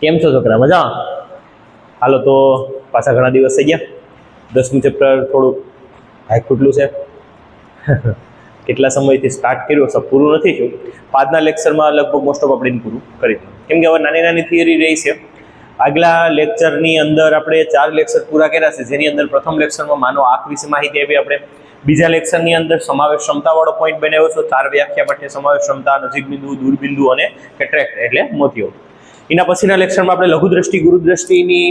કેમ છો છોકરા? મજામાં? હાલો તો પાછા ઘણા દિવસ થઈ ગયા. 10મું ચેપ્ટર થોડુંક હાઈખુટલું છે. કેટલા સમયથી સ્ટાર્ટ કર્યું છે, પૂરું નથી થયું. આજના લેક્ચરમાં લગભગ મોસ્ટ ઓફ આપણે પૂરું કરી દીધું, કેમ કે હવે નાની નાની થિયરી રહી છે. આગલા લેક્ચરની અંદર આપણે 4 લેક્ચર પૂરા કર્યા છે, જેની અંદર પ્રથમ લેક્ચરમાં માનો આંખ વિશે માહિતી આપી આપણે. બીજા લેક્ચરની અંદર સમાવેશ ક્ષમતાવાળો પોઈન્ટ બનાવ્યો છે. 4 વ્યાખ્યા માટે સમાવેશ ક્ષમતા, નજીક બિંદુ, દૂર બિંદુ અને કેટ્રેક્ટ એટલે મોતીઓ. એના પછીના લેક્ચરમાં આપણે લઘુદ્રષ્ટિ ગુરુદ્રષ્ટિની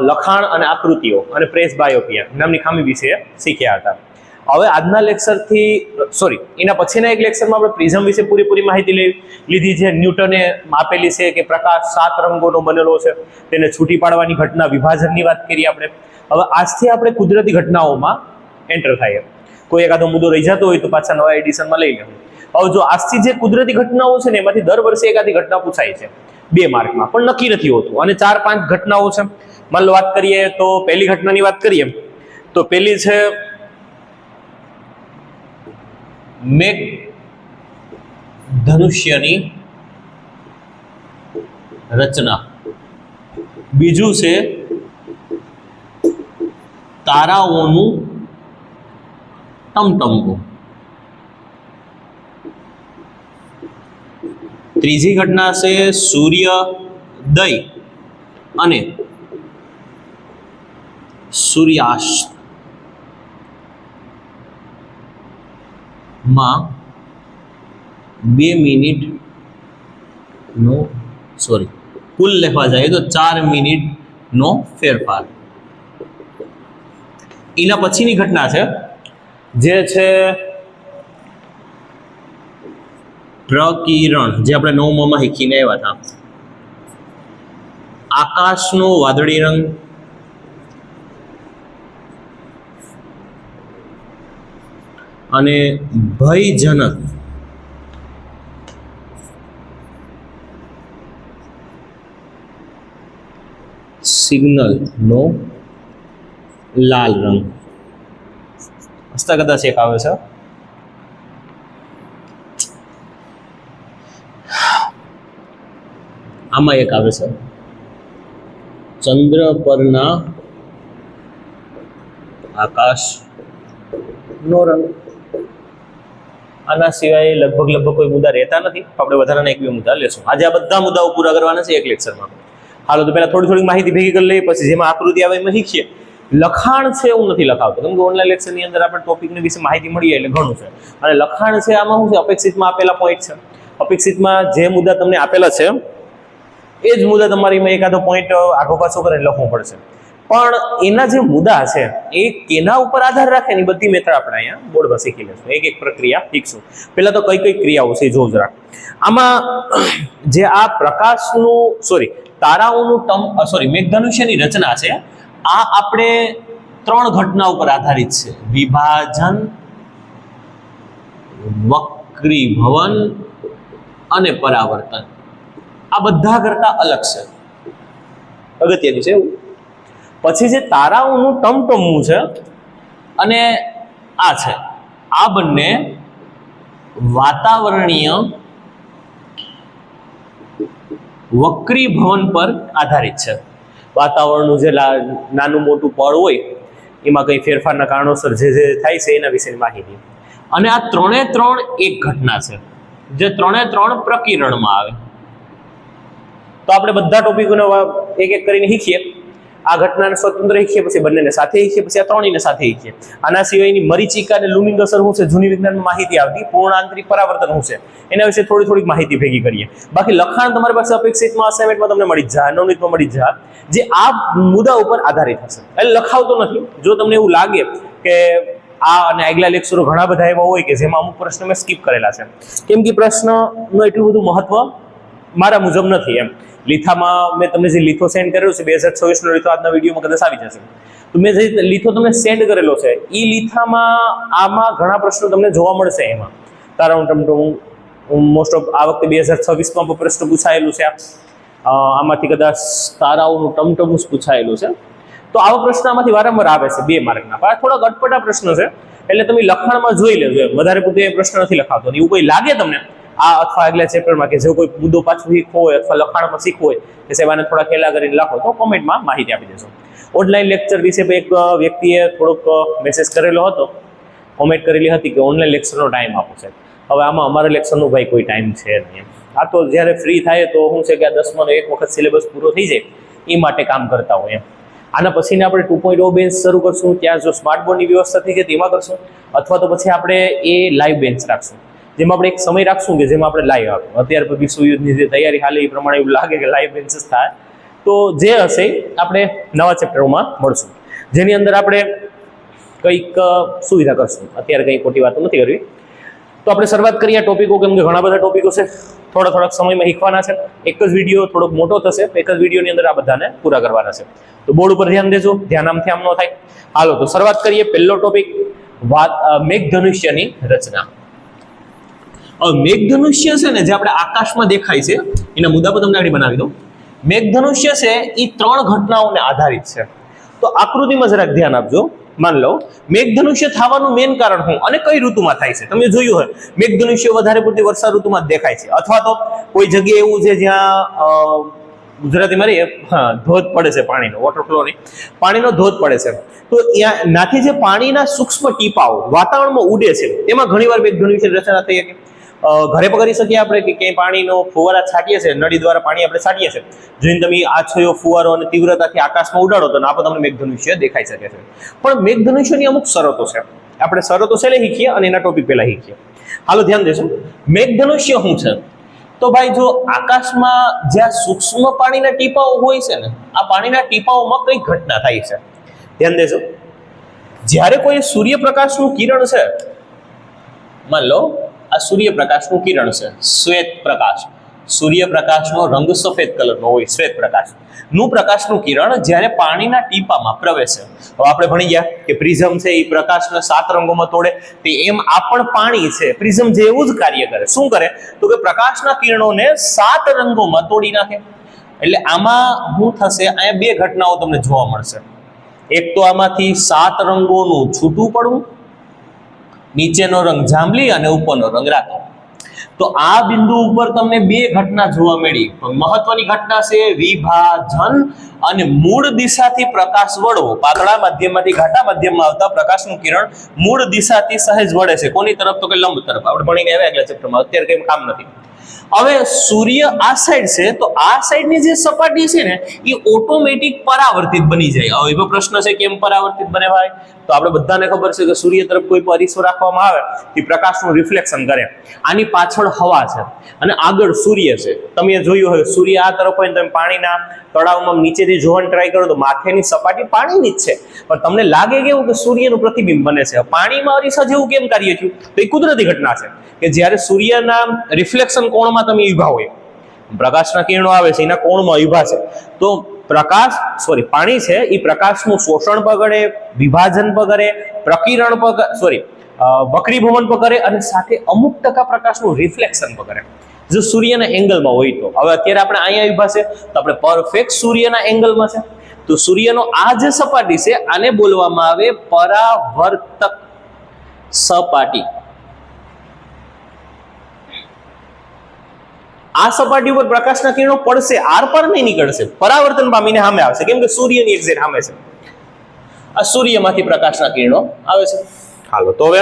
લખાણ અને આકૃતિઓ અને પ્રેસ બાયોપિયા નામની ખામી વિશે શીખ્યા હતા. હવે આજના લેક્ચરથી એના પછીના એક લેક્ચરમાં આપણે પ્રિઝમ વિશે પૂરેપૂરી માહિતી લીધી છે. ન્યૂટને આપેલી છે કે પ્રકાશ 7 રંગોનો બનેલો છે, તેને છૂટી પાડવાની ઘટના વિભાજનની વાત કરી આપણે. હવે આજથી આપણે કુદરતી ઘટનાઓમાં એન્ટર થાય. કોઈ એકાદો મુદ્દો રહી જતો હોય તો પાછા નવા એડિશનમાં લઈ લેવું. હવે જો આજથી જે કુદરતી ઘટનાઓ છે ને, એમાંથી દર વર્ષે એકાદી ઘટના પૂછાય છે 2 માર્કમાં, પણ નક્કી નથી હોતું. અને 4-5 ઘટનાઓ છે. માન લો વાત કરીએ તો પહેલી ઘટનાની વાત કરીએ તો પહેલી છે મેઘ ધનુષ્યની રચના. બીજું છે તારાઓનું ટમટમવું. ત્રીજી ઘટના છે સૂર્યોદય અને સૂર્યાસ્ત માં 2 મિનિટ નો કુલ લેવા જાય તો 4 મિનિટ નો ફેરફાર. એના પછીની ઘટના છે જે છે પ્રકિરણ, જે આપણે 9માં શીખીને આવ્યા હતા. આકાશનો વાદળી રંગ, અને ભયજનક સિગ્નલ નો લાલ રંગ. હસ્તગતા શેખ આવે છે. આમાં એક આવે છે ચંદ્ર પરના આકાશ નો રંગ. આના સિવાય લગભગ કોઈ મુદ્દા રહેતા નથી. આપણે વધારાના 1-2 મુદ્દા લેશું. આજે આ બધા મુદ્દાઓ પૂરા કરવાના છે એક લેક્ચરમાં. હાલો તો પહેલા થોડી માહિતી ભેગી કરી લઈએ, પછી જેમાં આકૃતિ આવે એમાં શીખીએ. લખાણ છે એવું નથી લખાવતો, કેમ કે ઓનલાઈન લેક્ચરની અંદર આપણે ટોપિકની વિશે માહિતી મળી એટલે ઘણું છે. અને લખાણ છે આમાં શું છે, અપેક્ષિતમાં આપેલા પોઈન્ટ છે. અપેક્ષિતમાં જે મુદ્દા તમને આપેલા છે એ જ મુદ્દા તમારી એકાદો પોઈન્ટ આગો પાછો કરીને લખવું પડશે. પણ એના જે મુદ્દા છે એ કેના ઉપર આધાર રાખે ને બધી મેથડ આપણે અહીંયા બોર્ડમાં શીખી લઈશું. એક પ્રક્રિયા શીખશું. પહેલા તો કઈ ક્રિયાઓ છે જો જરા. આમાં જે આ પ્રકાશનું તારાઓનું મેઘધનુષ્યની રચના છે, આ આપણે 3 ઘટના ઉપર આધારિત છે. વિભાજન, વક્રીભવન અને પરાવર્તન. આ બધા કરતા અલગ છે, અગત્યની છે એવું. પછી જે તારાઓનું ટમટમવું છે અને આ છે, આ બંને વાતાવરણીય વક્રીભવન પર આધારિત છે. વાતાવરણનું જે નાનું મોટું પળ હોય એમાં કઈ ફેરફારના કારણોસર જે થાય છે એના વિશેની માહિતી. અને આ 3 એક ઘટના છે, જે 3 પ્રકિરણમાં આવે. તો આપણે બધા ટોપિકોને એક કરીને શીખીએ. આ ઘટનાને સ્વતંત્ર શીખીએ, પછી બંનેને સાથે શીખીએ, પછી આ 3 સાથે શીખીએ. આના સિવાયની મરીચિકા અને લુમિંગ અસર શું છે, જૂની વિજ્ઞાનમાં માહિતી આવતી. પૂર્ણ આંતરિક પરાવર્તન શું છે એના વિશે થોડી માહિતી ભેગી કરીએ. બાકી લખાણ તમારી પાસે અપેક્ષિતમાં અસાઇનમેન્ટમાં તમને મળી જાય, નવનીતમાં મળી જાય, જે આ મુદ્દા ઉપર આધારિત હશે. એટલે લખાવતો નથી. જો તમને એવું લાગે કે આ અને આગલા લેક્ચરો ઘણા બધા એવા હોય કે જેમાં અમુક પ્રશ્નો મેં સ્કીપ કરેલા છે, કેમ કે પ્રશ્નનો એટલું બધું મહત્વ મારા મુજબ નથી એમ. લીથામાં મેં તમને જે લીથો સેન્ડ કરેલો છે 2026 નો લીથો આજના વિડીયોમાં કદાચ આવી જશે. તો મેં જે લીથો તમને સેન્ડ કરેલો છે એ લીથામાં આમાં ઘણા પ્રશ્નો તમને જોવા મળશે. એમાં તારાનું ટમટમવું મોસ્ટ ઓફ આ વખતે 2026માં પ્રશ્ન પૂછાયેલું છે. આમાંથી કદાચ તારાઓનું ટમટમવું પૂછાયેલું છે. તો આવો પ્રશ્ન આમાંથી વારંવાર આવે છે 2 માર્કના. પણ થોડા અટપટા પ્રશ્ન છે એટલે તમે લખાણમાં જોઈ લેજો. વધારે પૂરતો એ પ્રશ્ન નથી લખાવતો. એવું કોઈ લાગે તમને આ અથવા આગલા ચેપ્ટરમાં કે જો કોઈ મુદ્દો પાછું શીખવો હોય અથવા લખાણમાં શીખવું હોય કે સાહેબ આને થોડા ખેલા કરીને લખો તો કોમેન્ટમાં માહિતી આપી દેશો. ઓનલાઈન લેક્ચર વિશે એક વ્યક્તિએ થોડોક મેસેજ કરેલો હતો, કોમેન્ટ કરેલી હતી કે ઓનલાઈન લેક્ચરનો ટાઈમ આપો છે. હવે આમાં અમારા લેક્ચરનો ભાઈ કોઈ ટાઈમ છે નહીં. આ તો જ્યારે ફ્રી થાય તો શું છે કે આ 10માનો એક વખત સિલેબસ પૂરો થઈ જાય એ માટે કામ કરતા હોય એમ. આના પછીને આપણે 2.0 બેન્ચ શરૂ કરશું, ત્યાં જો સ્માર્ટ બોર્ડની વ્યવસ્થા થઈ જાય તેમાં કરશું, અથવા તો પછી આપણે એ લાઈવ બેન્ચ રાખશું, જેમાં આપણે એક સમય રાખશું કે જેમાં આપણે લાઈવ આપશું. અત્યારે વિશ્વયુદ્ધની જે તૈયારી હાલે એ પ્રમાણે એવું લાગે કે લાઈવ બેન્ચીસ થાય. તો જે હશે આપણે નવા ચેપ્ટરોમાં મળશું, જેની અંદર આપણે કંઈક સુવિધા કરશું. અત્યારે કંઈ ખોટી વાતો નથી કરવી. તો આપણે શરૂઆત કરીએ ટોપિકો, કેમ કે ઘણા બધા ટોપિકો છે, થોડાક સમયમાં શીખવાના છે. એક જ વિડીયો થોડોક મોટો થશે, એક જ વિડીયોની અંદર આ બધાને પૂરા કરવાના છે. તો બોર્ડ ઉપર ધ્યાન દેજો, ધ્યાન આમથી આમ ન થાય. હાલો તો શરૂઆત કરીએ. પહેલો ટોપિક મેઘધનુષ્યની રચના. મેઘધનુષ્ય છે ને જે આપણે આકાશમાં દેખાય છે એના મુદ્દા પર તમને આગળ બનાવી દઉં. મેઘધનુષ્ય છે એ 3 ઘટનાઓને આધારિત છે. તો આકૃતિમાં જરાક ધ્યાન આપજો. માન લો મેઘધનુષ્ય થવાનું મેઇન કારણ શું અને કઈ ઋતુમાં થાય છે. તમે જોયું હોય મેઘધનુષ્ય વધારે પડતી વર્ષા ઋતુમાં જ દેખાય છે, અથવા તો કોઈ જગ્યાએ એવું છે જ્યાં ગુજરાતીમાં ધોધ પડે છે, પાણીનો વોટરફ્લો નહીં, પાણીનો ધોધ પડે છે. તો નાથી જે પાણીના સૂક્ષ્મ ટીપાઓ વાતાવરણમાં ઉડે છે એમાં ઘણીવાર મેઘધનુષ્યની રચના થઈ શકે. ઘરે પકડી શકીએ આપણે કે ક્યાંય પાણીનો ફુવારા છાંટીએ છીએ, નળી દ્વારા પાણી આપણે છાંટીએ છીએ, જોઈને તમે આછોયો ફુવારો અને તીવ્રતાથી આકાશમાં ઉડાડો તો આપો તમને મેઘધનુષ્ય દેખાઈ શકે છે. પણ મેઘધનુષ્યની અમુક શરતો છે. આપણે શરતો છેલ્લે શીખીએ અને એના ટોપિક પહેલા શીખીએ. હાલો ધ્યાન દેશું. મેઘધનુષ્ય શું છે? તો ભાઈ જો આકાશમાં જ્યાં સૂક્ષ્મ પાણીના ટીપાઓ હોય છે ને, આ પાણીના ટીપાઓમાં કઈ ઘટના થાય છે ધ્યાન દેજો. જ્યારે કોઈ સૂર્યપ્રકાશનું કિરણ છે, માન લો આ સૂર્યપ્રકાશનું કિરણ છે, શ્વેત પ્રકાશ, સૂર્યપ્રકાશનો રંગ સફેદ કલરનો હોય, શ્વેત પ્રકાશ નું પ્રકાશનું કિરણ જ્યારે પાણીના ટીપામાં પ્રવેશે. હવે આપણે ભણી ગયા કે પ્રિઝમ છે એ પ્રકાશને 7 રંગોમાં તોડે, તે એમ આ પણ પાણી છે પ્રિઝમ જેવું જ કાર્ય કરે. શું કરે તો કે પ્રકાશના કિરણોને 7 રંગોમાં તોડી નાખે. એટલે આમાં શું થશે, અહીંયા 2 ઘટનાઓ તમને જોવા મળશે. એક તો આમાંથી 7 રંગોનું છૂટું પડવું, નીચેનો રંગ જાંબલી અને ઉપરનો રંગ રાતો. તો આ બિંદુ ઉપર તમને 2 ઘટના જોવા મળી. મહત્વની ઘટના છે વિભાજન અને મૂળ દિશાથી પ્રકાશ વળવો. પાતળા માધ્યમમાંથી ઘાટા માધ્યમમાં આવતા પ્રકાશનું કિરણ મૂળ દિશાથી સહેજ વળે છે. કોની તરફ? તો કે લંબ તરફ. આપણે ભણીને આવ્યા આગલા ચેપ્ટરમાં, અત્યારે કંઈ કામ નથી. હવે સૂર્ય આ સાઈડ છે તો આ સાઈડની જે સપાટી છે ને એ ઓટોમેટિક પરાવર્તિત બની જાય. હવે એવો પ્રશ્ન છે કેમ પરાવર્તિત બને ભાઈ? તો આપણે બધાને ખબર છે કે સૂર્ય તરફ કોઈ અરીસો રાખવામાં આવે તે પ્રકાશનું રિફ્લેક્શન કરે. આની પાછળ હવા છે અને આગળ સૂર્ય છે. તમે જોયું હોય સૂર્ય આ તરફ હોય, તમે પાણીના તળાવમાં નીચેથી જોવાનું ટ્રાય કરો તો માથેની સપાટી પાણીની જ છે, પણ તમને લાગે કેવું કે સૂર્યનું પ્રતિબિંબ બને છે. પાણીમાં અરીસા જેવું કેમ કાર્ય થયું? તો એ કુદરતી ઘટના છે કે જ્યારે સૂર્યના રિફ્લેક્શન કોણમાં તમે ઊભા હોય, પ્રકાશના કિરણો આવે છે એના કોણમાં ઊભા છે, તો પાણી છે એ પ્રકાશનું શોષણ પણ કરે, વિભાજન પણ કરે, પ્રકિરણ પણ વક્રીભવન પણ કરે અને સાથે અમુક ટકા પ્રકાશનું રિફ્લેક્શન પણ કરે. જો સૂર્યના એંગલમાં હોય તો. હવે અત્યારે આપણે અહીંયા ઊભા છે તો આપણે પરફેક્ટ સૂર્યના એંગલમાં છે. તો સૂર્યનો આ જે સપાટી છે આને બોલવામાં આવે પરાવર્તક સપાટી. આ સપાટી ઉપર પ્રકાશના કિરણો પડશે, આર પાર નહીં નીકળશે, પરાવર્તન પામીને સામે આવશે, કેમ કે સૂર્યની એક્ઝેક્ટ સામે છે. આ સૂર્યમાંથી પ્રકાશના કિરણો આવે છે. હાલો તો હવે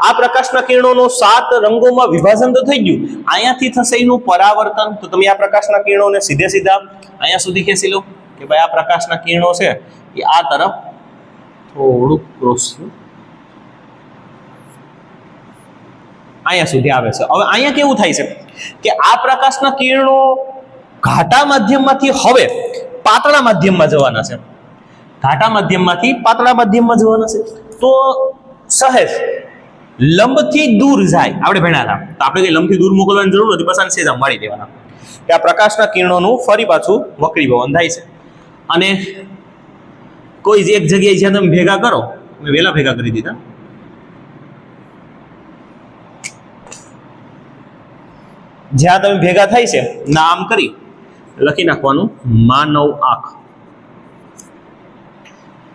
આ પ્રકાશના કિરણોનો 7 રંગોમાં વિભાજન તો થઈ ગયું, અહીંયાથી થશે એનું પરાવર્તન. તો તમે આ પ્રકાશના કિરણોને સીધા અહીંયા સુધી ખેંચી લો કે ભાઈ આ પ્રકાશના કિરણો છે એ આ તરફ થોડુંક ક્રોસ અહીંયા સુધી આવે છે. હવે અહીંયા કેવું થાય છે કે આ પ્રકાશના કિરણો ઘાટા માધ્યમમાંથી હવે પાતળા માધ્યમમાં જવાના છે. ઘાટા માધ્યમમાંથી પાતળા માધ્યમમાં જવાના છે. તો સહેજ લંબથી દૂર જાય. આપણે ભણ્યા હતા તો આપણે કઈ લંબથી દૂર મોકલવાની જરૂર નથી, બસ આને સેજા મારી દેવાના કે આ પ્રકાશના કિરણોનું ફરી પાછું વક્રીભવન થાય છે. અને કોઈ એક જગ્યાએ જ્યાં તમે ભેગા કરો, મેં વહેલા ભેગા કરી દીધા, જ્યાં તમે ભેગા થાય છે નામ કરી લખી નાખવાનું માનવ આંખ.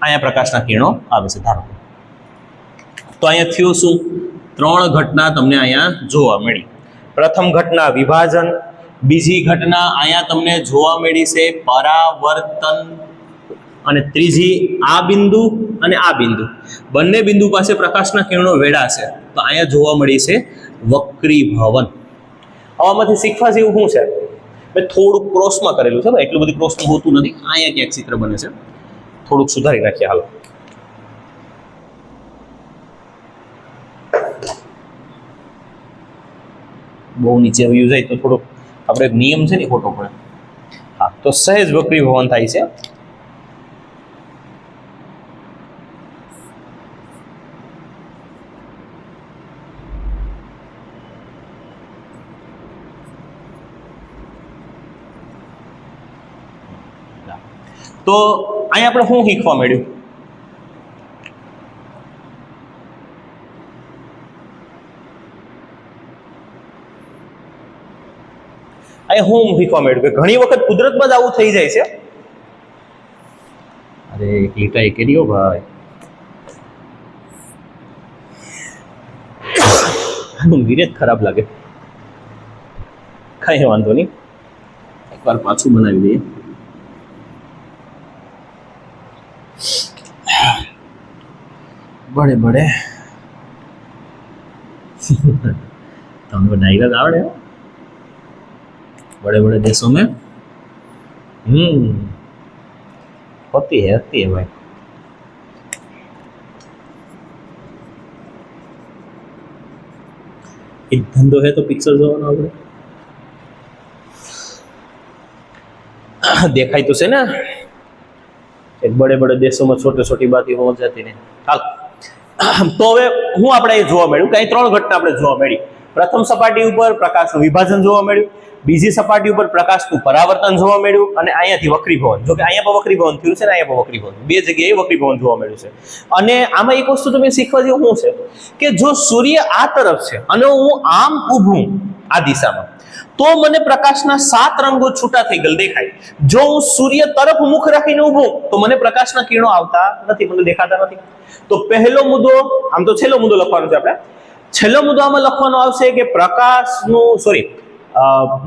અહીંયા પ્રકાશના કિરણો આવે છે ધારો. તો અહીંયા થયું શું? 3 ઘટના તમને અહીંયા જોવા મળી. પ્રથમ ઘટના વિભાજન, બીજી ઘટના અહીંયા તમને જોવા મળી છે પરાવર્તન, અને ત્રીજી આ બિંદુ અને આ બિંદુ, બંને બિંદુ પાસે પ્રકાશના કિરણો વેડાશે તો અહીંયા જોવા મળી છે વક્રીભવન. આમાંથી શીખવા જેવું શું છે? મેં થોડુંક ક્રોસમાં કરેલું છે, એટલું બધું ક્રોસમાં હોતું નથી, અહીંયા ક્યાંક ચિત્ર બને છે, થોડુંક સુધારી નાખીએ. હાલો, બહુ નીચે વ્યૂ જાય તો થોડોક આપણે એક નિયમ છે ને ખોટો પડે. હા, તો સહેજ વક્રીભવન થાય છે. તો અહીંયા આપણે શું શીખવા મળ્યું? અહીંયા હું શીખવા મળ્યું કે ઘણી વખત કુદરતમાં જ આવું થઈ જાય છે. અરે ક્લિકાઈ કર્યો ભાઈ, આનું વિરેત ખરાબ લાગે. કઈ વાંધો નહીં, એકવાર પાછું બનાવી દઈએ. बड़े बड़े तो डायलॉग आवड़े हो बड़े बड़े देशों में होती है भाई. एक धंधो है तो पिक्चर जो ना देखाई तो से ना, एक बड़े बड़े देशों में छोटी छोटी बातें हो जाती ने. हाल तो હવે હું આપણે એ જોવા મળ્યું કે ત્રણ ઘટના આપણે જોવા મળી. પ્રથમ સપાટી ઉપર પ્રકાશનું વિભાજન જોવા મળ્યું, બીજી સપાટી ઉપર પ્રકાશનું પરાવર્તન જોવા મળ્યું, અને અહીંયાથી વક્રીભવન. જો કે અહીંયા પણ વક્રીભવન થયું છે ને અહીંયા પણ વક્રીભવન, બે જગ્યાએ વક્રીભવન જોવા મળ્યું છે. અને આમાં એક વસ્તુ તમે શીખવા જેવું શું છે કે જો સૂર્ય આ તરફ છે અને હું આમ ઊભું આ દિશામાં, તો મને પ્રકાશના 7 રંગો છૂટા થઈ ગયેલ દેખાય. જો હું સૂર્ય તરફ મુખ રાખીને ઊભું તો મને પ્રકાશના કિરણો આવતા નથી, મને દેખાતા નથી. તો પહેલો મુદ્દો, આમ તો છેલ્લો મુદ્દો લખવાનો છે આપણે. છેલ્લો મુદ્દો આમાં લખવાનો આવશે કે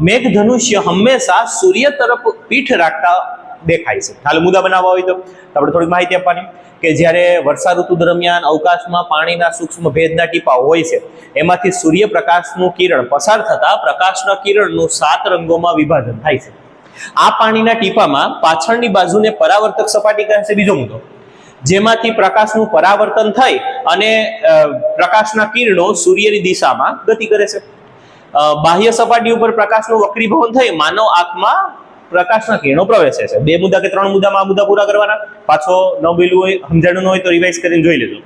મેઘધનુષ્ય હંમેશા સૂર્ય તરફ પીઠ રાખતા દેખાય છે. હાલ મુદ્દા બનાવવા હોય તો આપણે થોડીક માહિતી આપવાની કે જ્યારે વર્ષા ઋતુ દરમિયાન અવકાશમાં પાણીના સૂક્ષ્મ ભેજના ટીપા હોય છે, એમાંથી સૂર્યપ્રકાશનું કિરણ પસાર થતા પ્રકાશના કિરણનું 7 રંગોમાં વિભાજન થાય છે. આ પાણીના ટીપામાં પાછળની બાજુને પરાવર્તક સપાટી કહે છે. બીજો મુદ્દો, જેમાંથી પ્રકાશનું પરાવર્તન થઈ અને પ્રકાશના કિરણો સૂર્યની દિશામાં ગતિ કરે છે. બાહ્ય સપાટી ઉપર પ્રકાશનું વક્રીભવન થઈ માનવ આંખમાં પ્રકાશના કિરણો પ્રવેશે છે. 2 મુદ્દા કે 3 મુદ્દામાં આ મુદ્દા પૂરા કરવાના. પાછો ન બોલ્યું હોય, સમજાણું ન હોય તો રિવાઇઝ કરીને જોઈ લેજો.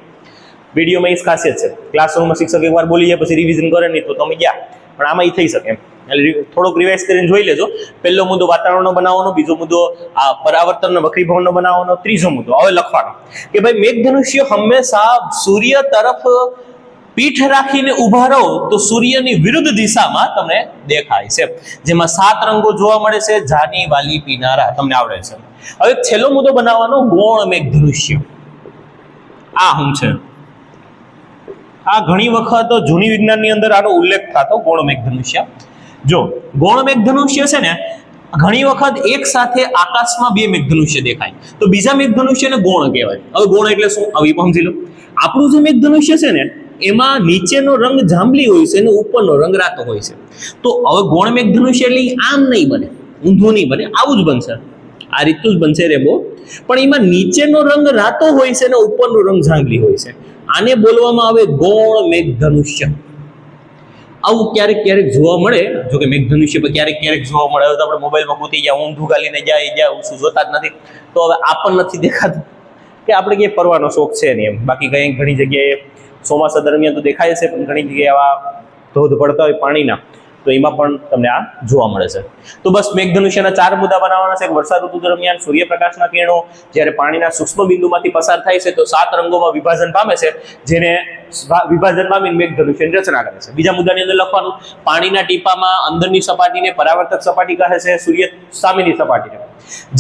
વિડીયોમાં એ ખાસિયત છે, ક્લાસરૂમમાં શિક્ષક એકવાર બોલી જાય પછી રિવિઝન કરે નહીં તો તમે ગયા, પણ આમાં એ થઈ શકે એમ. થોડોક રિવાઇઝ કરીને જોઈ લેજો. પહેલો મુદ્દો વાતાવરણનો બનાવવાનો, બીજો મુદ્દો આ પરાવર્તનનો વક્રીભવનનો બનાવવાનો, ત્રીજો મુદ્દો હવે લખવાનો કે ભાઈ મેઘધનુષ્ય હંમેશા સૂર્ય તરફ પીઠ રાખીને ઊભા રહો તો સૂર્યની વિરુદ્ધ દિશામાં તમને દેખાય છે, જેમાં 7 રંગો જોવા મળે છે. જાની વાલી પીનારા તમને આવડે છે. હવે છેલ્લો મુદ્દો બનાવવાનો ગૌણ મેઘધનુષ્ય. આ શું છે? આ ઘણી વખત જૂની વિજ્ઞાનની અંદર આનો ઉલ્લેખ થતો, ગૌણ મેઘધનુષ્ય. જો ગૌણ મેઘધનુષ્ય છે ને, ઘણી વખત એક સાથે આકાશમાં 2 મેઘધનુષ્ય દેખાય તો બીજા મેઘધનુષ્યને ગૌણ કહેવાય. હવે ગૌણ એટલે શું? હવે સમજી લો. આપણું જે મેઘધનુષ્ય છે ને, એમાં નીચેનો રંગ જાંબલી હોય છે અને ઉપરનો રંગ રાતો હોય છે. તો હવે ગૌણ મેઘધનુષ્ય એટલે આમ નહીં બને, ઊંધું નહીં બને, આવું જ બનશે, આ રીતનું જ બનશે રેબો. પણ એમાં નીચેનો રંગ રાતો હોય છે અને ઉપરનો રંગ જાંબલી હોય છે. આને બોલવામાં આવે ગૌણ મેઘધનુષ્ય. આવું ક્યારેક ક્યારેક જોવા મળે. જો કે મેઘધનુષ્ય પર ક્યારેક ક્યારેક જોવા મળે. હવે તો આપણે મોબાઈલમાં ગૂંથી ગયા, ઊંધું ગાલીને જાય શું જોતા જ નથી. તો હવે આ પણ નથી દેખાતું કે આપણે ક્યાંય ફરવાનો શોખ છે નહીં એમ. બાકી કંઈ ઘણી જગ્યાએ ચોમાસા દરમિયાન તો દેખાય છે, પણ ઘણી જગ્યાએ આવા ધોધ પડતા હોય પાણીના, તો એમાં પણ તમને આ જોવા મળે છે. તો બસ મેઘધનુષ્યના 4 મુદ્દા બનાવવાના છે. વર્ષા ઋતુ દરમિયાન સૂર્યપ્રકાશના કિરણો જ્યારે પાણીના સૂક્ષ્મ બિંદુમાંથી પસાર થાય છે તો 7 રંગોમાં વિભાજન પામે છે, જેને વિભાજન પામીને મેઘધનુષ્યની રચના કરે છે. બીજા મુદ્દાની અંદર લખવાનું પાણીના ટીપામાં અંદરની સપાટીને પરાવર્તક સપાટી કહે છે, સૂર્ય સામેની સપાટીને.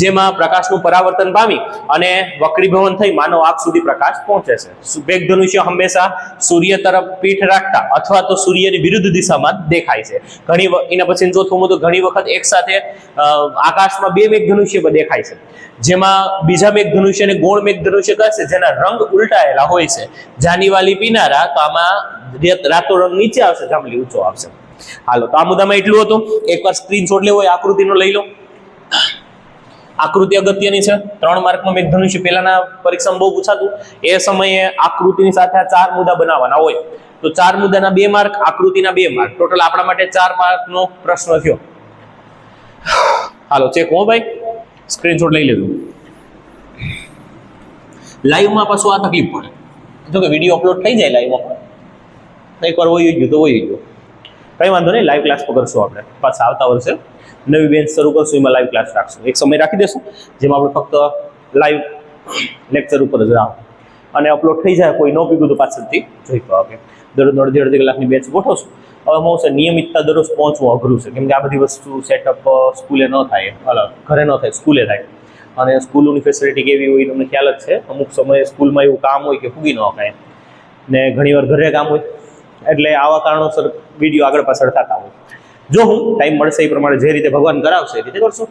જેમાં પ્રકાશનું પરાવર્તન પામી અને વક્રીભવન થઈ માનવ આંખ સુધી પ્રકાશ પહોંચે છે. મેઘધનુષ્ય હંમેશા સૂર્ય તરફ પીઠ રાખતા અથવા તો સૂર્યની વિરુદ્ધ દિશામાં દેખાય છે. એના પછી ચોથું મુદ્દો, ઘણી વખત એક સાથે આકાશમાં બે મેઘધનુષ્ય દેખાય છે, જેમાં બીજા મેઘધનુષ્યને ગૌણ મેઘધનુષ્ય કહે છે, જેના રંગ ઉલટાયેલા હોય છે. જાનીવાલી પીનારા, તો આમાં રાતો રંગ નીચે આવશે, જાંબલી ઊંચો આવશે. હાલો, તો આ મુદ્દામાં એટલું હતું. એકવાર સ્ક્રીનશોટ લેવો હોય આકૃતિનો લઈ લો. આકૃતિ અગત્યની છે. 3 માર્કનું મેઘધનુષ્ય પહેલાના પરીક્ષામાં બહુ પૂછાતું. એ સમયે આકૃતિની સાથે આ 4 મુદ્દા બનાવવાના હોય, તો 4 મુદ્દાના 2 માર્ક, આકૃતિના 2 માર્ક, ટોટલ આપણા માટે 4 માર્કનો પ્રશ્ન થયો. હાલો, ચેક હો ભાઈ, સ્ક્રીનશોટ લઈ લેજો. લાઈવમાં પાછું આ તકલીફ પડે, જો કે વિડીયો અપલોડ થઈ જાય લાઈવમાં, એકવાર વહી ગયું તો વહી ગયું, કંઈ વાંધો નહીં. લાઈવ ક્લાસ પકડશું આપણે પાછા આવતા વર્ષે. નવી બેન્ચ શરૂ કરશું, એમાં લાઈવ ક્લાસ રાખશું. એક સમય રાખી દેશું જેમાં આપણે ફક્ત લાઈવ લેક્ચર ઉપર જ રાહ અને અપલોડ થઈ જાય. કોઈ ન પીગું તો પાછળથી જોઈ તો આપણે દરરોજ અડધી કલાકની બેચ ગોઠવશું. હવે હું છે નિયમિતતા દરરોજ પહોંચવું અઘરું છે, કેમ કે આ બધી વસ્તુ સેટઅપ સ્કૂલે ન થાય, ઘરે ન થાય, સ્કૂલે થાય. અને સ્કૂલોની ફેસિલિટી કેવી હોય તમને ખ્યાલ જ છે. અમુક સમયે સ્કૂલમાં એવું કામ હોય કે ફૂગી ન અપાય, ને ઘણીવાર ઘરે કામ હોય, એટલે આવા કારણોસર વિડીયો આગળ પાછળ થતા હોય. જો હું ટાઈમ મળશે એ પ્રમાણે જે રીતે ભગવાન કરાવશે એ રીતે કરશું.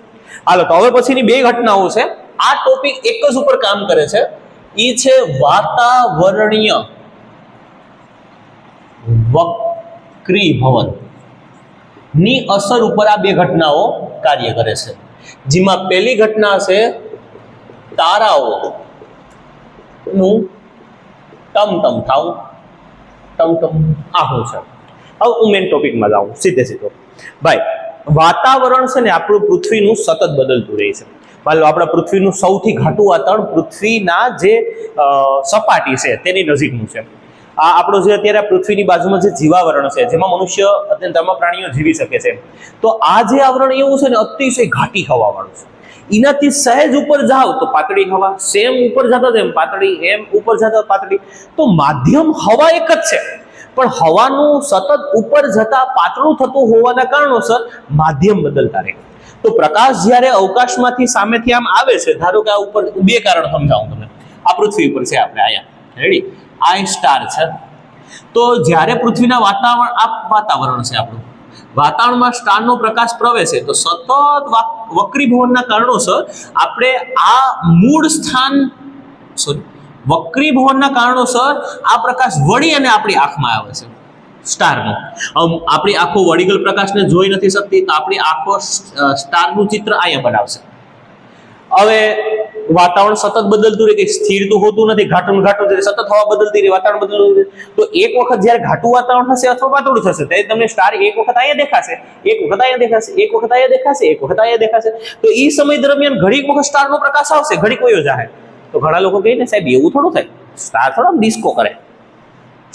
હાલો, તો હવે પછીની 2 ઘટનાઓ છે. આ ટોપિક એક જ ઉપર કામ કરે છે, એ છે વાતાવરણીય વક્રીભવન ની અસર ઉપર આ 2 ઘટનાઓ કાર્ય કરે છે. જેમાં પહેલી ઘટના છે તારાઓનું ટમટમ થાવું. ટમટમ આવું છે. હવે હું મેન ટોપિકમાં જાઉં સીધો. ભાઈ, વાતાવરણ છે ને આપણું પૃથ્વીનું સતત બદલતું રહે છે. માની લો આપણા પૃથ્વીનું સૌથી ઘાટું વાતાવરણ પૃથ્વીના જે સપાટી છે તેની નજીકનું છે. આ આપણો જે અત્યારે પૃથ્વીની બાજુમાં જે જીવાવરણ છે, જેમાં મનુષ્ય અને તમામ પ્રાણીઓ જીવી શકે છે, તો આ જે આવરણ એવું છે ને અતિશય ઘાટી હવાવાળું છે. એનાથી સહેજ ઉપર જાઓ તો પાતળી હવા, સેમ ઉપર જતા તેમ પાતળી, એમ ઉપર જતા પાતળી. તો માધ્યમ હવા એક જ છે, પણ હવાનું સતત ઉપર જતા પાતળું થતું હોવાના કારણોસર માધ્યમ બદલતા રહે. તો પ્રકાશ જ્યારે અવકાશમાંથી સામેથી આમ આવે છે, ધારો કે આ ઉપર 2 કારણ સમજાવું તમને. આ પૃથ્વી ઉપર છે, આપણે આયા રેડી, આ સ્ટાર છે. તો જ્યારે પૃથ્વીના વાતાવરણ છે આપણું, વાતાવરણમાં સ્ટારનો પ્રકાશ પ્રવેશે તો સતત વક્રીભવનના કારણોસર આપણે આ મૂળ સ્થાન વક્રીભવનના કારણોસર આ પ્રકાશ વળી અને આપણી આંખમાં આવે છે સ્ટારનો. આપણી આંખો વળીગલ પ્રકાશને જોઈ નથી શકતી, તો આપણી આંખો સ્ટારનું ચિત્ર અહીંયા બનાવશે. હવે વાતાવરણ સતત બદલતું રહે, કે સ્થિર તો હોતું નથી, ઘાટું સતત હવા બદલતી રહે, વાતાવરણ બદલતું રહે. તો એક વખત જ્યારે ઘાટું વાતાવરણ થશે અથવા પાતળું થશે, ત્યારે તમને સ્ટાર એક વખત અહીંયા દેખાશે, એક વખત અહીંયા દેખાશે, એક વખત અહીંયા દેખાશે, એક વખત અહીંયા દેખાશે. તો એ સમય દરમિયાન ઘડીક વખત સ્ટારનો પ્રકાશ આવશે, ઘડીક વયો જાય. તો ઘણા લોકો કહે ને, સાહેબ એવું થોડું થાય, સ્ટાર થોડો ડિસ્કો કરે,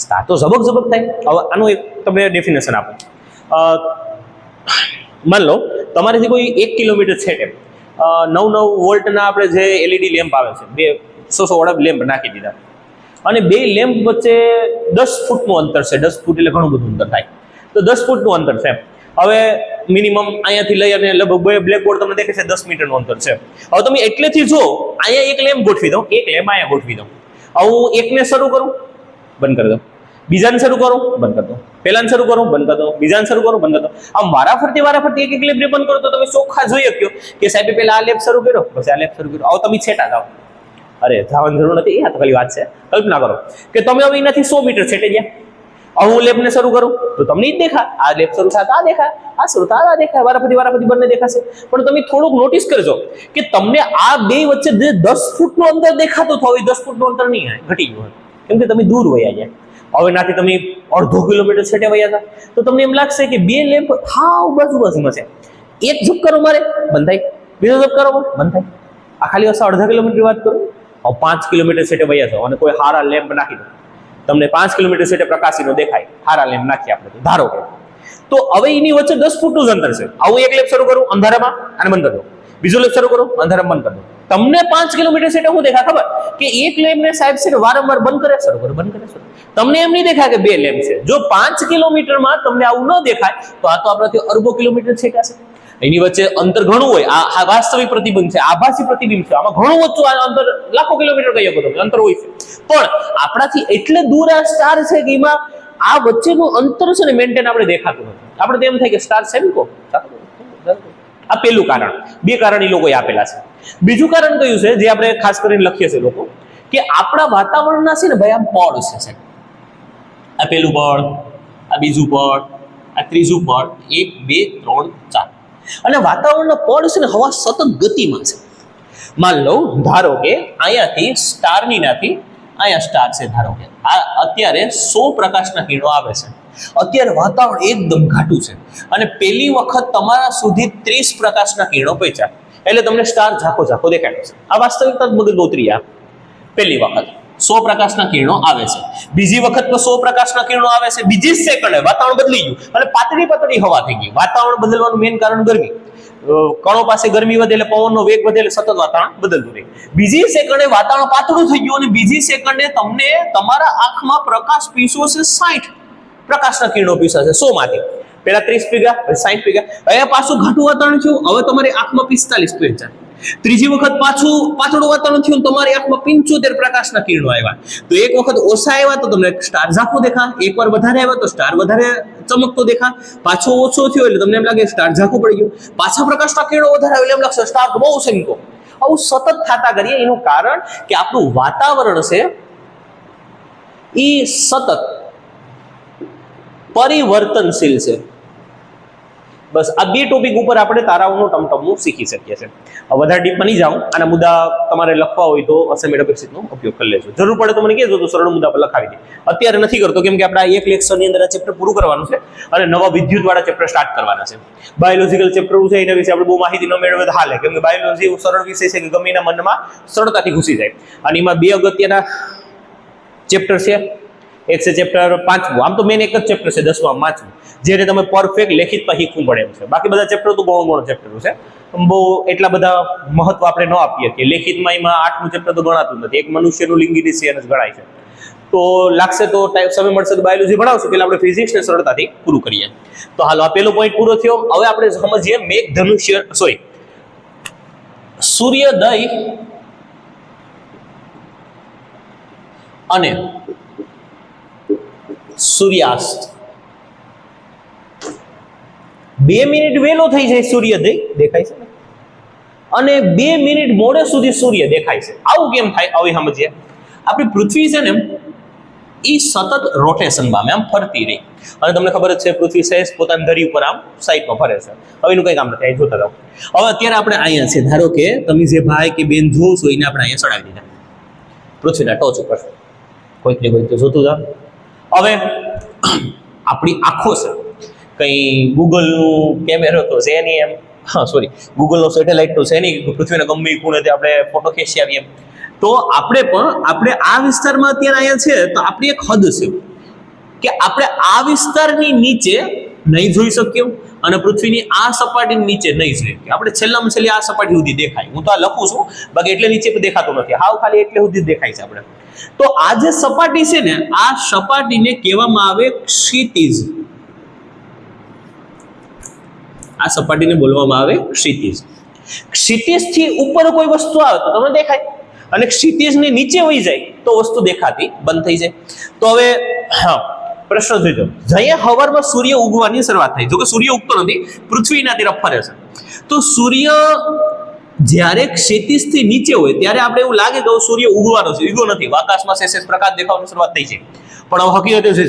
સ્ટાર તો ઝબક થાય. હવે આનું એક તમને ડેફિનેશન આપો. માન લો તમારેથી કોઈ 1 કિલોમીટર છે, 9 વોલ્ટના આપણે જે એલઈડી લેમ્પ આવે છે, 100 વોલ્ટ લેમ્પ નાખી દીધા, અને 2 લેમ્પ વચ્ચે 10 ફૂટનું અંતર છે. 10 ફૂટ એટલે ઘણું બધું અંતર થાય, તો 10 ફૂટનું અંતર છે. હવે મિનિમમ અહીંયાથી લઈ અને લગભગ બ્લેકબોર્ડ તમને દેખે છે 10 મીટરનું અંતર છે. હવે તમે એટલેથી જો અહીંયા 1 લેમ્પ ગોઠવી દઉં, 1 લેમ્પ અહીંયા ગોઠવી દઉં. હવે હું એકને શરૂ કરું, બંધ કરી દઉં, બીજાને શરૂ કરું, બંધ કરી દઉં, પહેલાને શરૂ કરું, બંધ કરી દઉં, બીજાને શરૂ કરું, બંધ કરી દઉં. આમ વારાફરતી એક લેમ્પ બંધ કરો તો તમે ચોખ્ખા જોઈ શક્યો કે સાહેબ પહેલા આ લેમ્પ શરૂ કર્યો, પછી આ લેમ્પ શરૂ કર્યો. હવે તમે છેટા જાઓ, અરે જવાની જરૂર નથી, આ તો ખાલી વાત છે. કલ્પના કરો કે તમે હવે એનાથી 100 મીટર છેટે ગયા. હવે હું લેમ્પને શરૂ કરું તો તમને જ દેખાય, આ લેમ્પ શરૂ થાય આ દેખાય, આ શરૂ થાય આ દેખાય, વારાફરતી બંને દેખાશે. પણ તમે થોડુંક નોટિસ કરજો કે તમને આ 2 વચ્ચે જે 10 ફૂટનું અંતર દેખાતું થયું, 10 ફૂટનું અંતર નહીં ઘટી ગયું, કેમ કે તમે દૂર વયા ગયા. હવે નાથી તમે અડધો કિલોમીટર છેટે વયા હતા, તો તમને એમ લાગશે કે 2 લેમ્પ હાવ બાજુમાં છે. એક ઝબકારો મારે બંધ થાય, બીજો ઝબકારો બંધ થાય. આ ખાલી અડધા કિલોમીટર વાત કરું. હવે 5 કિલોમીટર છેટે વયા જાઓ અને કોઈ હારા લેમ્પ નાખી દો, તમને 5 કિલોમીટર છેટે પ્રકાશીનો દેખાય, હારા લેમ્પ નાખીએ આપણે તો ધારો કે. તો હવે એની વચ્ચે 10 ફૂટનું જ અંતર છે. આવું 1 લેમ્પ શરૂ કરું અંધારામાં અને બંધ કરી દો, બીજો લેમ્પ શરૂ કરું અંધારામાં બંધ કરી દો. તમને 5 કિલોમીટર છેટે શું દેખાય ખબર? કે 1 લેમ્પને સાહેબ છે વારંવાર બંધ કરે, શરૂ કરે, બંધ કરે, શરૂ. તમને એમ નહીં દેખાય કે 2 લેમ્પ છે. જો 5 કિલોમીટરમાં તમને આવું ન દેખાય તો આ તો આપણાથી અરબો કિલોમીટર છેટા છે. એની વચ્ચે અંતર ઘણું હોય. આ વાસ્તવિક પ્રતિબિંબ છે, આભાસી પ્રતિબિંબ છે, આમાં ઘણું ઓછું આ અંતર લાખો કિલોમીટર કહી શકો તમે અંતર હોય છે, પણ આપણાથી એટલે દૂર આ સ્ટાર છે કે એમાં આ વચ્ચેનું અંતર છે ને મેન્ટેન આપણે દેખાતું નથી. આપણે તો એમ થાય કે સ્ટાર સેમિકો. આ પહેલું કારણ. બે કારણ એ લોકોએ આપેલા છે. બીજું કારણ કયું છે જે આપણે ખાસ કરીને લખીએ છીએ લોકો, કે આપણા વાતાવરણના છે ને ભાઈ આ પળ છે. આ પહેલું પળ, આ બીજું પળ, આ ત્રીજું પળ, 1 2 3 4. અને વાતાવરણના પળ છે ને હવા સતત ગતિમાં છે. માન લો ધારો કે અહીંયાથી સ્ટારની નાથી અહીંયા સ્ટાર છે, ધારો કે આ અત્યારે 100 પ્રકાશના કિરણો આવે છે. અત્યારે વાતાવરણ એકદમ ઘાટું છે અને પહેલી વખત તમારા સુધી 30 પ્રકાશના કિરણો પહોંચ્યા એટલે તમને સ્ટાર ઝાંખો ઝાંખો દેખાય છે. આ વાસ્તવિકતા મગજ ઉતરી. આ પહેલી વખત 100 પ્રકાશના કિરણો આવે છે. બીજી વખત તો 100 પ્રકાશના કિરણો આવે છે. બીજી જ સેકન્ડે વાતાવરણ બદલી ગયું અને પાતળી હવા થઈ ગઈ. વાતાવરણ બદલવાનું મેઇન કારણ ગરમી. કણો પાસે ગરમી વધે એટલે પવનનો વેગ વધે એટલે સતત વાતાવરણ બદલતું રહે. બીજી સેકન્ડે વાતાવરણ પાતળું થઈ ગયું અને બીજી સેકન્ડે તમને તમારા આંખમાં પ્રકાશ પીસો છે 60 પ્રકાશના કિરણો પીસા છે 100 માંથી. પહેલા 30 પીગા, 60 પીગા. હવે પાછું ઘાટું વાતાવરણ થયું, હવે તમારી આંખમાં 45 પીગા. ત્રીજી વખત પાછું પાતળું વાતાવરણ થયું, તમારી આંખમાં 75 પ્રકાશના કિરણો આવ્યા. તો એક વખત ઓછા આવ્યા તો તમને સ્ટાર ઝાંખો દેખા, એકવાર વધારે આવ્યા તો સ્ટાર વધારે ચમકતો દેખા, પાછો ઓછો થયો એટલે તમને એમ લાગે સ્ટાર ઝાંખો પડી ગયો, પાછા પ્રકાશના કિરણો વધારે આવે એટલે એમ લાગશે સ્ટાર બહુ ચમકો. આવું સતત થતા કરીએ એનું કારણ કે આપણું વાતાવરણ છે એ સતત પરિવર્તનશીલ છે. બસ આ બે ટોપિક ઉપર આપણે તારાઓનું ટમટમનું શીખી શકીએ છીએ. વધારે ડીપમાં નહીં જાઉં. આના મુદ્દા તમારે લખવા હોય તો અસાઇનમેન્ટ અપેક્ષિતનો ઉપયોગ કરી લેજો. જરૂર પડે તો મને કહેજો તો સરળ મુદ્દા પર લખાવી દે. અત્યારે નથી કરતો કેમ કે આપણે એક લેક્ચરની અંદર આ ચેપ્ટર પૂરું કરવાનું છે અને નવા વિદ્યુત વાળા ચેપ્ટર સ્ટાર્ટ કરવાના છે. બાયોલોજીકલ ચેપ્ટર છે એના વિશે આપણે બહુ માહિતી ન મેળવે તો હાલે, કેમ કે બાયોલોજી એવું સરળ વિષય છે કે ગમે એના મનમાં સરળતાથી ઘૂસી જાય. અને એમાં બે અગત્યના ચેપ્ટર છે. એક છે ચેપ્ટર 5મું. આમ તો મેન એક જ ચેપ્ટર છે 10માં 5મું, જેને તમે પરફેક્ટ લેખિતમાં શીખવું પડે એમ છે. બાકી બધા ચેપ્ટર તો ગૌણ ચેપ્ટરો છે, બહુ એટલા બધા મહત્વ આપણે ન આપીએ કે લેખિતમાં એમાં 8મું ચેપ્ટર તો ગણાતું નથી. એક મનુષ્યનું લિંગી નિષયન જ ગણાય છે. તો લાગશે તો સમય મળશે તો બાયોલોજી ભણાવશું. પેલા આપણે ફિઝિક્સને સરળતાથી પૂરું કરીએ. તો હાલો આ પહેલો પોઈન્ટ પૂરો થયો. હવે આપણે સમજીએ સૂર્યોદય અને સૂર્યાસ્ત. 2 મિનિટ વહેલો થઈ જાય સૂર્યોદય દેખાય છે અને 2 મિનિટ મોડે સુધી સૂર્ય દેખાય છે. આવું કેમ થાય હવે સમજીએ. આપણી પૃથ્વી છે ને એ સતત રોટેશન પામે, આમ ફરતી રહી. અને તમને ખબર જ છે પૃથ્વી સહેજ પોતાની ધરી ઉપર આમ સાઈડમાં ફરે છે. હવે એનું કંઈ કામ નથી, અહીં જોતા રહો. હવે અત્યારે આપણે અહીંયા છે, ધારો કે તમે જે ભાઈ કે બેન જોવો છો એને આપણે અહીંયા ચડાવી દીધા પૃથ્વીના ટોચ ઉપર. કોઈક ને કોઈક તો જોતું જાવ. હવે આપણી આંખો છે, કંઈ ગૂગલનું કેમેરો તો છે નહીં એમ, ગૂગલનો સેટેલાઇટ તો છે નહીં પૃથ્વીના ગમે ખૂણેથી આપણે ફોટો ખેંચી આવીએ. તો આપણે આ વિસ્તારમાં અત્યારે અહીંયા છે તો આપણી એક હદ છે કે આપણે આ વિસ્તારની નીચે નહીં જોઈ શકીએ અને પૃથ્વીની આ સપાટીની નીચે નહીં જોઈ શકીએ. આપણે છેલ્લામાં છેલ્લી આ સપાટી સુધી દેખાય. હું તો આ લખું છું, બાકી એટલે નીચે દેખાતું નથી, હાવ ખાલી એટલે સુધી દેખાય છે આપણે. તો આ જે સપાટી છે ને, આ સપાટીને કહેવામાં આવે ક્ષિતિજ. આ સપાટીને બોલવામાં આવે ક્ષિતિજ. ક્ષિતિજથી ઉપર કોઈ વસ્તુ આવે તો તમને દેખાય અને ક્ષિતિજની નીચે વહી જાય તો વસ્તુ દેખાતી બંધ થઈ જાય. તો હવે પ્રશ્ન જોઈજો. જ્યાં હવારમાં સૂર્ય ઉગવાની શરૂઆત થઈ, જો કે સૂર્ય ઉગતો નથી, પૃથ્વીના તરફ ફરે છે, તો સૂર્ય જ્યારે ક્ષિતિજથી નીચે હોય ત્યારે આપણે એવું લાગે કે સૂર્ય ઉગવાનો છે, ઉગ્યો નથી, આકાશમાં સહેજ પ્રકાશ દેખાવાની શરૂઆત થઈ છે. પણ હવે હકીકત એ છે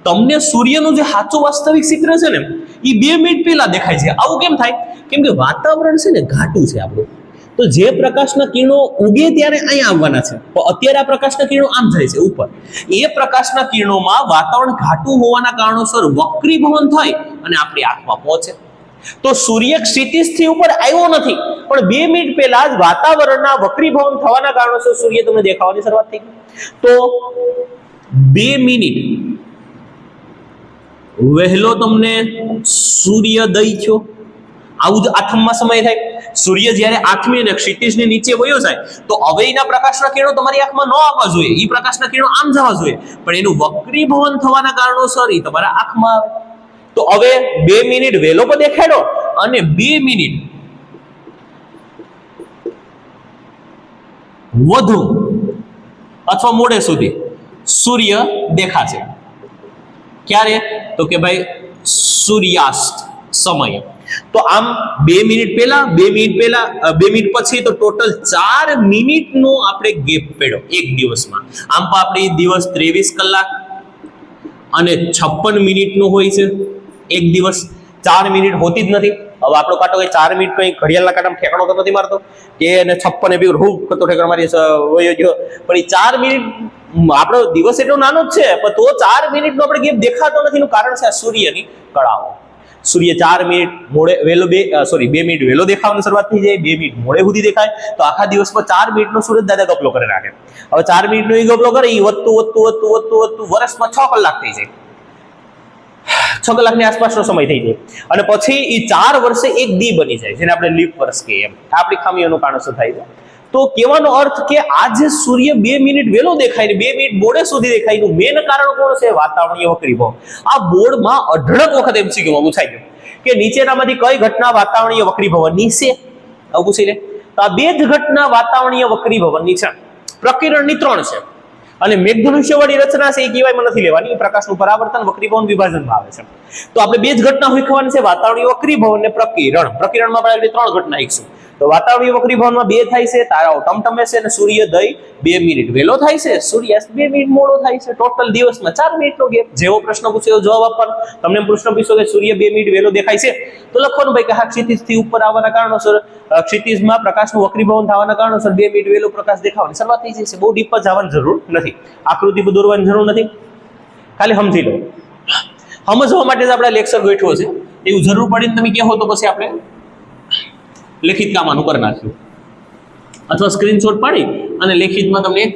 તમને સૂર્યનું જે સાચું વાસ્તવિક ચિત્ર છે ને એ 2 મિનિટ પહેલા દેખાય છે. આવું કેમ થાય? કેમ કે વાતાવરણ છે ને ઘાટું છે આપણું. તો જે પ્રકાશના કિરણો ઉગે ત્યારે અહીંયા આવવાના છે, તો અત્યારે આ પ્રકાશના કિરણો આમ જાય છે ઉપર. એ પ્રકાશના કિરણોમાં વાતાવરણ ઘાટું હોવાના કારણોસર વક્રીભવન થઈ અને આપણી આંખમાં પહોંચે. તો સૂર્ય ક્ષિતિજથી ઉપર આવ્યો નથી, પણ 2 મિનિટ પહેલા જ વાતાવરણના વક્રીભવન થવાના કારણોસર સૂર્ય તમને દેખાવાની શરૂઆત થઈ. તો 2 મિનિટ વહેલો તમને સૂર્યોદય થયો. આવું જ આઠમમાં સમય થાય. સૂર્ય જ્યારે આઠમી અને ક્ષિતિજની નીચે વયો જાય તો હવે એના પ્રકાશના કિરણો તમારી આંખમાં ન આવવા જોઈએ, એ પ્રકાશના કિરણો આમ જવા જોઈએ, પણ એનું વક્રીભવન થવાના કારણોસર એ તમારા આંખમાં આવે. તો હવે 2 મિનિટ વહેલો પણ દેખાડો અને 2 મિનિટ વધુ અથવા મોડે સુધી સૂર્ય દેખાશે. ક્યારે? તો કે ભાઈ સૂર્યાસ્ત સમય. તો આમ 2 મિનિટ પહેલા, 2 મિનિટ પહેલા, 2 મિનિટ પછી, તો ટોટલ 4 મિનિટનો આપણે ગેપ પડ્યો એક દિવસમાં. આમ તો આપણે દિવસ 23 કલાક અને 56 મિનિટનો હોય છે એક દિવસ. 4 મિનિટ હોતી જ નથી. હવે આપણો કાંટો કઈ 4 મિનિટ કઈ ઘડિયાળના કાંટામાં ઠેકાણો તો નથી મારતો કે એને 56 બી હું કરતો ઠેકાણો મારી વયો ગયો. પણ એ 4 મિનિટ આપણો દિવસ એટલો નાનો જ છે, પણ તો 4 મિનિટનો આપણે ગેપ દેખાતો નથી. એનું કારણ છે આ સૂર્યની કળાઓ. સૂર્ય 4 મિનિટ મોડે વહેલો 2 મિનિટ વહેલો દેખાવાની શરૂઆત થઈ જાય, 2 મિનિટ મોડે સુધી દેખાય, તો આખા દિવસમાં 4 મિનિટનો સૂરજ દાદા ગપલો કરી નાખે. હવે 4 મિનિટનો એ ગપલો કરે, એ વધતું વર્ષમાં 6 કલાક થઈ જાય, 6 કલાકની આસપાસનો સમય થઈ જાય. અને પછી એ 4 વર્ષે એક દી બની જાય, જેને આપણે લીપ વર્ષ કહીએ. એમ આપણી ખામીઓનું કારણ શું થાય છે? તો કહેવાનો અર્થ કે આજે સૂર્ય 2 મિનિટ વહેલો દેખાય ને 2 મિનિટ મોડે સુધી દેખાય, એનું મેન કારણ કોણ છે? વાતાવરણીય વક્રીભાવ. આ બોર્ડમાં અઢળક વખત MCQમાં પૂછાય ગયું કે નીચેનામાંથી કઈ ઘટના વાતાવરણીય વક્રીભવનની છે? આવું પૂછી લે. તો આ 2 જ ઘટના વાતાવરણીય વક્રીભવનની છે. પ્રકીરણની 3 છે અને મેઘધનુષ્યવાળી રચના છે એ કહેવાયમાં નથી લેવાની. પ્રકાશનું પરાવર્તન, વક્રીભવન, વિભાજનમાં આવે છે. તો આપણે 2 જ ઘટના શીખવાની છે, વાતાવરણીય વક્રીભવન અને પ્રકીરણ. પ્રકીરણમાં આપણે 3 ઘટના શીખશું. તો વાતાવરણીય વક્રીભવનમાં 2 થાય છે, તારાઓ ટમટમે છે, અને સૂર્યોદય 2 મિનિટ વહેલો થાય છે, સૂર્યાસ્ત 2 મિનિટ મોડો થાય છે. ટોટલ દિવસમાં 4 મિનિટનો ગેપ. જેવો પ્રશ્ન પૂછ્યો જવાબ આપવાનો. તમને પ્રશ્ન પૂછ્યો કે સૂર્ય 2 મિનિટ વહેલો દેખાય છે, તો લખવાનું ભાઈ કે હા ક્ષિતિજથી ઉપર આવવાના કારણોસર, ક્ષિતિજમાં પ્રકાશનું વક્રીભવન થવાના કારણોસર 2 મિનિટ વહેલો પ્રકાશ દેખાવાની શરૂઆત થઈ જશે. બહુ ડીપ જવાની જરૂર નથી, આકૃતિ દોરવાની જરૂર નથી, ખાલી સમજી લો. સમજવા માટે જ આપણે લેક્ચર ગોઠવો છે. એવું જરૂર પડીને તમે કહો તો પછી આપણે લેખિત કામ આનું કરી નાખ્યું, અથવા સ્ક્રીનશોટ પાડી અને લેખિતમાં તમને એક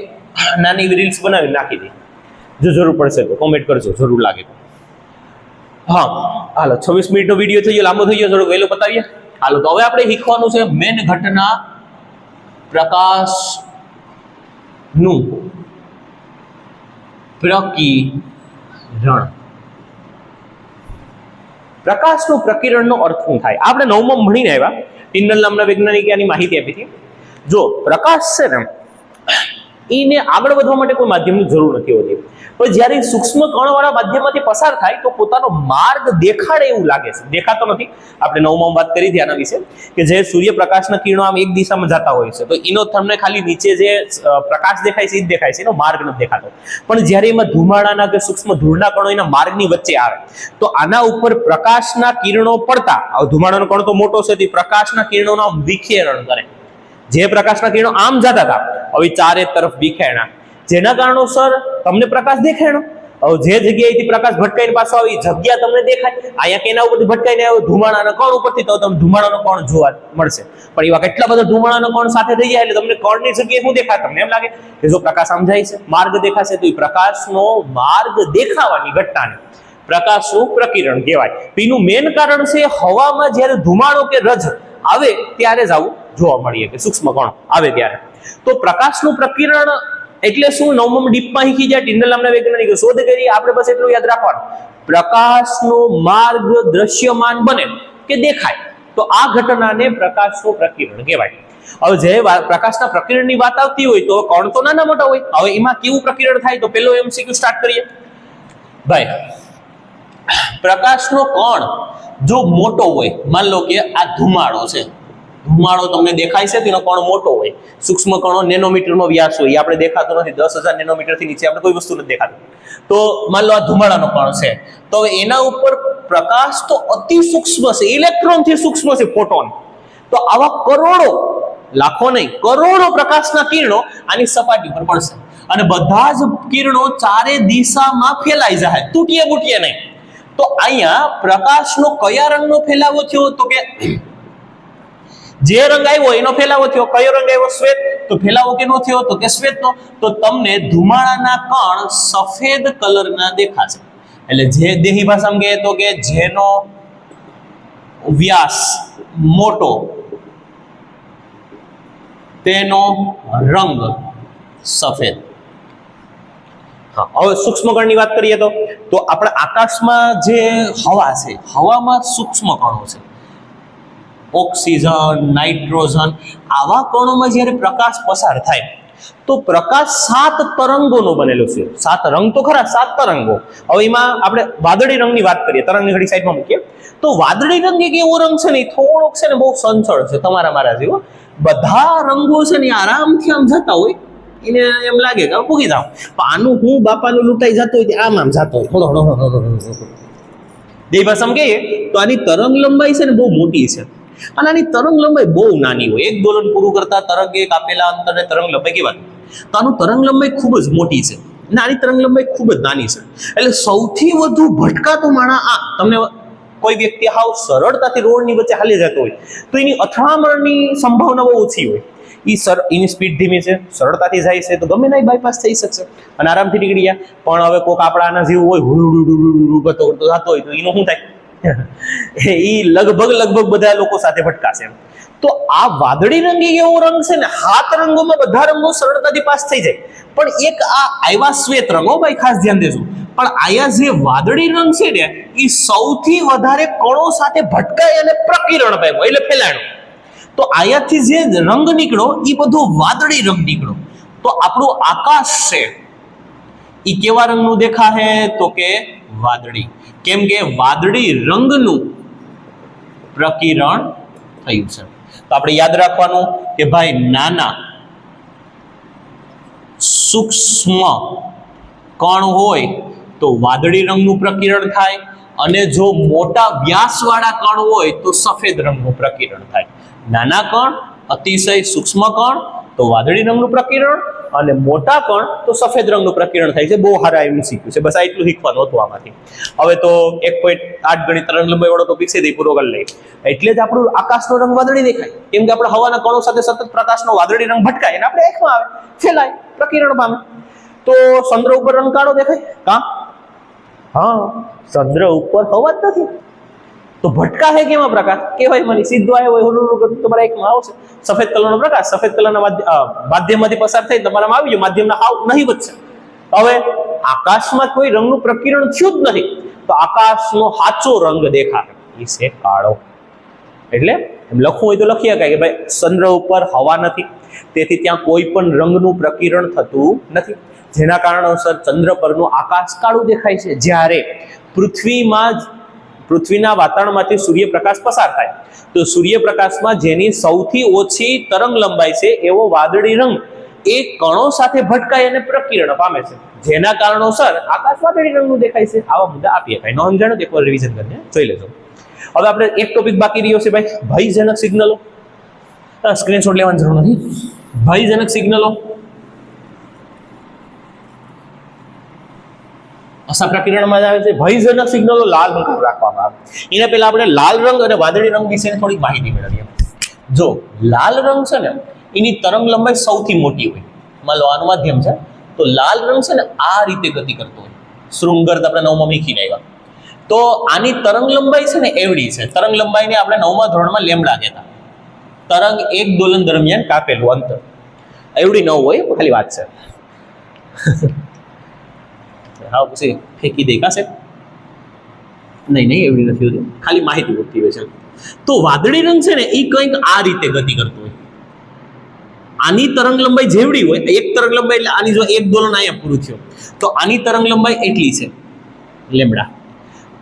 નાની રીલ્સ બનાવી નાખી દે. જો જરૂર પડશે તો કોમેન્ટ કરજો, જરૂર લાગે તો. હા હાલો, 26 મિનિટનો વિડીયો થઈ ગયો, લાંબો થઈ ગયો, થોડું વહેલો બતાવીએ. હાલો, તો હવે આપણે શીખવાનું છે મેન ઘટના પ્રકાશનું પ્રકીરણ. પ્રકાશનું પ્રકીરણનો અર્થ શું થાય? આપણે 9માં ભણીને આવ્યા. ટિન્ડલ નામના વૈજ્ઞાનિકે આની માહિતી આપી હતી. જો પ્રકાશ છે ને, એને આગળ વધવા માટે કોઈ માધ્યમની જરૂર નથી હોતી, પણ જ્યારે સૂક્ષ્મ કણવાળા માધ્યમમાંથી પસાર થાય તો પોતાનો માર્ગ દેખાડે એવું લાગે છે. દેખાતો નથી. આપણે 9માં વાત કરી હતી આના વિશે કે જે સૂર્યપ્રકાશના કિરણો આમ એક દિશામાં જતા હોય છે, તો એનો તમને ખાલી નીચે જે પ્રકાશ દેખાય છે એ જ દેખાય છે, એનો માર્ગ નથી દેખાતો. પણ જ્યારે એમાં ધુમાડાના કે સૂક્ષ્મ ધૂળના કણો એના માર્ગની વચ્ચે આવે, તો આના ઉપર પ્રકાશના કિરણો પડતા, ધુમાડાનો કણ તો મોટો છે, તે પ્રકાશના કિરણોનું વિખેરણ કરે. જે પ્રકાશના કિરણો આમ જતા હતા, હવે ચારે તરફ વિખેરણા, જેના કારણોસર તમને પ્રકાશ દેખાણો. હવે જે જગ્યાએથી પ્રકાશ ભટકાઈને પાછો આવે એ જગ્યા તમને દેખાય. અહીંયા કેના ઉપરથી ભટકાઈને આવ્યો? ધુમાડાના કણ ઉપરથી, તો તમને ધુમાડાનો કણ જોવા મળશે. પણ એવા કેટલા બધા ધુમાડાનો કણ સાથે થઈ જાય એટલે તમને કણની જગ્યાએ શું દેખાય? તમને એમ લાગે કે જો પ્રકાશ આમ જાય છે, માર્ગ દેખાશે, તો એ પ્રકાશનો માર્ગ દેખાવાની ઘટનાને પ્રકાશનું પ્રકીરણ કહેવાય. એનું મેન કારણ છે હવામાં જ્યારે ધુમાડો કે રજ આવે ત્યારે જ આવું જોવા મળીએ કે સૂક્ષ્મ કણો આવે ત્યારે. તો પ્રકાશનું પ્રકીરણ એટલે શું? 9માં ડીપમાં શીખી જાય. ટિન્ડલ નામના વૈજ્ઞાનિકે શોધ કરી. આપણે બસ એટલું યાદ રાખવાનું, પ્રકાશનો માર્ગ દ્રશ્યમાન બને કે દેખાય, તો આ ઘટનાને પ્રકાશનું પ્રકીરણ કહેવાય. હવે જે પ્રકાશના પ્રકીરણની વાત આવતી હોય તો કણ તો નાના મોટા હોય. હવે એમાં કેવું પ્રકીરણ થાય? તો પેલો MCQ સ્ટાર્ટ કરીએ ભાઈ. પ્રકાશનો કણ જો મોટો હોય, માન લો કે આ ધુમાડો છે, ધુમાડો તમને દેખાય છે, તેનો કણ મોટો હોય, સૂક્ષ્મ કણો નેનોમીટરનો વ્યાસ હોય, એ આપણે દેખાતો નથી, 10,000 નેનોમીટરથી નીચે આપણે કોઈ વસ્તુ નથી દેખાતું. તો માન લો આ ધુમાડાનો કણ છે, તો એના ઉપર પ્રકાશ તો અતિ સૂક્ષ્મ છે, ઇલેક્ટ્રોનથી સૂક્ષ્મ છે, ફોટોન. તો આવા કરોડો, લાખો નહીં, કરોડો પ્રકાશના કિરણો આની સપાટી પર પડશે અને બધા જ કિરણો ચારે દિશામાં ફેલાઈ જાય, તૂટીએ બૂટીએ નહીં. તો અહીંયા પ્રકાશનો કયા રંગનો ફેલાવો થયો? તો કે જે રંગ આવ્યો એનો ફેલાવો થયો. કયો રંગ આવ્યો? શ્વેત. તો ફેલાવો કેનો થયો? તો કે શ્વેતનો. તો તમને ધુમાડાના કણ સફેદ કલરના દેખાશે. એટલે જે દેહી ભાષામાં કહે તો કે જેનો વ્યાસ મોટો તેનો રંગ સફેદ. હવે સૂક્ષ્મ કણની વાત કરીએ તો આપણે આકાશમાં જે હવા છે, હવામાં સૂક્ષ્મ કણો છે. ઓક્સિજન, નાઇટ્રોજન, આવા કણોમાં જ્યારે પ્રકાશ પસાર થાય તો પ્રકાશ 7 તરંગોનો બનેલો છે. 7 રંગ તો ખરા, 7 તરંગો. હવે એમાં આપણે વાદળી રંગની વાત કરીએ, તરંગની ઘડી સાઈડમાં મૂકીએ. તો વાદળી રંગ એક એવો રંગ છે ને, થોડોક છે ને બહુ સંચળ છે, તમારા મારા જેવો. બધા રંગો છે ને આરામથી આમ જતા હોય, એને એમ લાગે કે પૂગી જાવ. પણ આનું હું બાપાનું લૂંટાઈ જતો હોય આમ જતો હોય. જે ભાષામાં કહીએ તો આની તરંગ લંબાઈ છે ને બહુ મોટી છે, અને આની તરંગ લંબાઈ બહુ નાની હોય. એક દોલન પૂરું કરતા તરંગ એક આપેલા અંતરે તરંગ લંબાઈ કેવા, તો આનું તરંગ લંબાઈ ખૂબ જ મોટી છે અને આની તરંગ લંબાઈ ખૂબ જ નાની છે. એટલે સૌથી વધુ ભટકાતો માણા આ તમને કોઈ વ્યક્તિ હાવ સરળતાથી રોડની વચ્ચે હાલી જતો હોય તો એની અથડામણની સંભાવના બહુ ઓછી હોય. એની સ્પીડ ધીમી છે, સરળતાથી જાય છે, તો ગમે ના બાયપાસ થઈ શકશે અને આરામથી નીકળી ગયા. પણ હવે કોઈક આપણા આના જેવું હોય, હુડુડુડુડુડુ કરતો જતો હોય તો એનું શું થાય? એ લગભગ બધા લોકો સાથે ભટકાશે. તો આ વાદળી રંગ એવો રંગ છે ને, 7 રંગોમાં બધા રંગો સરળતાથી પાસ થઈ જાય. પણ એક આ આવ્યા શ્વેત રંગો, ભાઈ ખાસ ધ્યાન દેજો. પણ આયા જે વાદળી રંગ છે ને, એ સૌથી વધારે કણો સાથે ભટકાય અને પ્રકીર્ણ પામ્યો એટલે ફેલાણો. તો આયાથી જે રંગ નીકળ્યો એ બધો વાદળી રંગ નીકળ્યો. તો આપણું આકાશ છે એ કેવા રંગનું દેખાશે? તો કે વાદળી. કેમ કે વાદળી રંગનું પ્રકીર્ણ થયું છે. તો આપણે યાદ રાખવાનું કે ભાઈ નાના સૂક્ષ્મ કણ હોય તો વાદળી રંગનું પ્રકીર્ણ થાય, અને જો મોટા વ્યાસવાળા કણ હોય તો સફેદ રંગનું પ્રકીર્ણ થાય. નાના કણ, અતિશય સૂક્ષ્મ કણ તો વાદળી રંગનું પ્રકીર્ણ, અને મોટા કણ તો સફેદ રંગનું પ્રકીર્ણ થાય છે. બહુ સારા એવું શીખ્યું છે, બસ આ એટલું શીખવાનું હતું આમાંથી. હવે તો 1.8 ગણી તરંગ લંબાઈ વાળો ટોપિક છે તે પૂરો કરી લઈએ. એટલે જ આપણું આકાશનો રંગ વાદળી દેખાય, કેમ કે આપણે હવાના કણો સાથે સતત પ્રકાશનો વાદળી રંગ ભટકાય અને આપણે આંખમાં આવે, ફેલાય, પ્રકીર્ણ પામે. તો ચંદ્ર ઉપર રંગ કાળો દેખાય કા? હા, ચંદ્ર ઉપર હવા જ નથી તો ભટકા છે કેમાં પ્રકાશ? કહેવાય મને સીધો આવ્યો હોય હુડુડુ તમારા એકમાં આવશે સફેદ કલરનો પ્રકાશ, સફેદ કલરના માધ્યમમાંથી પસાર થઈ તમારામાં આવી ગયો, માધ્યમના હાવ નહીં વધશે. હવે આકાશમાં કોઈ રંગનું પ્રકીર્ણ થયું જ નથી, તો આકાશનો સાચો રંગ દેખાય એ છે કાળો. એટલે એમ લખવું હોય તો લખી શકાય કે ભાઈ ચંદ્ર ઉપર હવા નથી, તેથી ત્યાં કોઈ પણ રંગનું પ્રકીર્ણ થતું નથી, જેના કારણોસર ચંદ્ર પરનું આકાશ કાળું દેખાય છે. જ્યારે પૃથ્વીના વાતાવરણમાંથી સૂર્યપ્રકાશ પસાર થાય તો સૂર્યપ્રકાશમાં જેની સૌથી ઓછી તરંગ લંબાઈ છે એવો વાદળી રંગ એ કણો સાથે ભટકાય અને પ્રકીર્ણ પામે છે, જેના કારણોસર આકાશ વાદળી રંગનું દેખાય છે. આવા મુદ્દા આપી શકાય. ન સમજાણો તો એકવાર રિવિઝન કરીને જોઈ લેજો. હવે આપણે એક ટોપિક બાકી રહ્યો છે ભાઈ, ભયજનક સિગ્નલો. સ્ક્રીનશોટ લેવાની જરૂર નથી. ભયજનક સિગ્નલો અસા પ્રકીર્ણમાં આવે છે. ભયજનક સિગ્નલો લાલ રંગ રાખવામાં આવે. એના પહેલા આપણે લાલ રંગ અને વાદળી રંગ વિશે થોડીક માહિતી મેળવીએ. જો લાલ રંગ છે ને એની તરંગ લંબાઈ સૌથી મોટી હોય. માનો આનું માધ્યમ છે તો લાલ રંગ છે ને આ રીતે ગતિ કરતો હોય. શૃંગર્થ આપણે 9માં મીખીને આવ્યા તો આની તરંગ લંબાઈ છે ને એવડી છે. તરંગ લંબાઈને આપણે 9મા ધોરણમાં લેમ્બડા કહેતા. તરંગ એક દોલન દરમિયાન કાપેલું અંતર એવડી ન હોય, ખાલી વાત છે. હા પછી ફેંકી દે કાશે નહીં એવડી નથી હોતી, ખાલી માહિતી હોતી હોય છે. તો વાદળી રંગ છે ને એ કંઈક આ રીતે ગતિ કરતો હોય. આની તરંગ લંબાઈ જેવડી હોય, એક તરંગ લંબાઈ એટલે આની જો એક દોલન અહીંયા પૂરું થયું તો આની તરંગ લંબાઈ એટલી છે લેમ્બડા.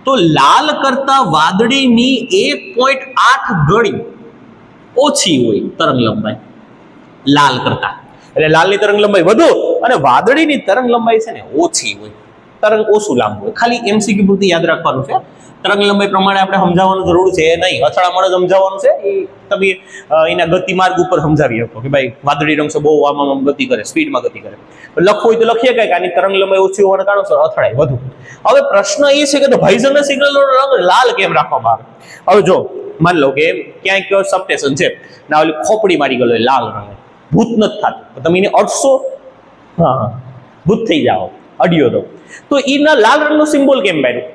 તો લાલ કરતા વાદળીની 1.8 ગણી ઓછી હોય તરંગ લંબાઈ લાલ કરતા. એટલે લાલની તરંગ લંબાઈ વધુ અને વાદળીની તરંગ લંબાઈ છે ને ઓછી હોય, તરંગ ઓછું લાંબુ હોય. ખાલી એમસીક્યુ પૂરતી યાદ રાખવાનું છે. તરંગ લંબાઈ પ્રમાણે આપણે સમજાવવાનું જરૂર છે નહીં, અથડામણ જ સમજાવવાનું છે. એ તમે એના ગતિમાર્ગ ઉપર સમજાવી શકો કે ભાઈ વાદળી રંગ છે બહુ આમ ગતિ કરે, સ્પીડમાં ગતિ કરે. લખવું હોય તો લખીએ કે આની તરંગ લંબાઈ ઓછી હોવાના કારણોસર અથડાય વધુ. હવે પ્રશ્ન એ છે કે ભયજનક સિગ્નલનો રંગ લાલ કેમ રાખવામાં આવે? હવે જો માની લો કે ક્યાંક સબસ્ટેશન છે ના ઓલી ખોપડી મારી ગયેલો લાલ રંગ, ભૂત નથી થતું, તમે એને અડશો, હા ભૂત થઈ જાઓ, અડ્યો તો એના લાલ રંગનો સિમ્બોલ કેમ પાડ્યું?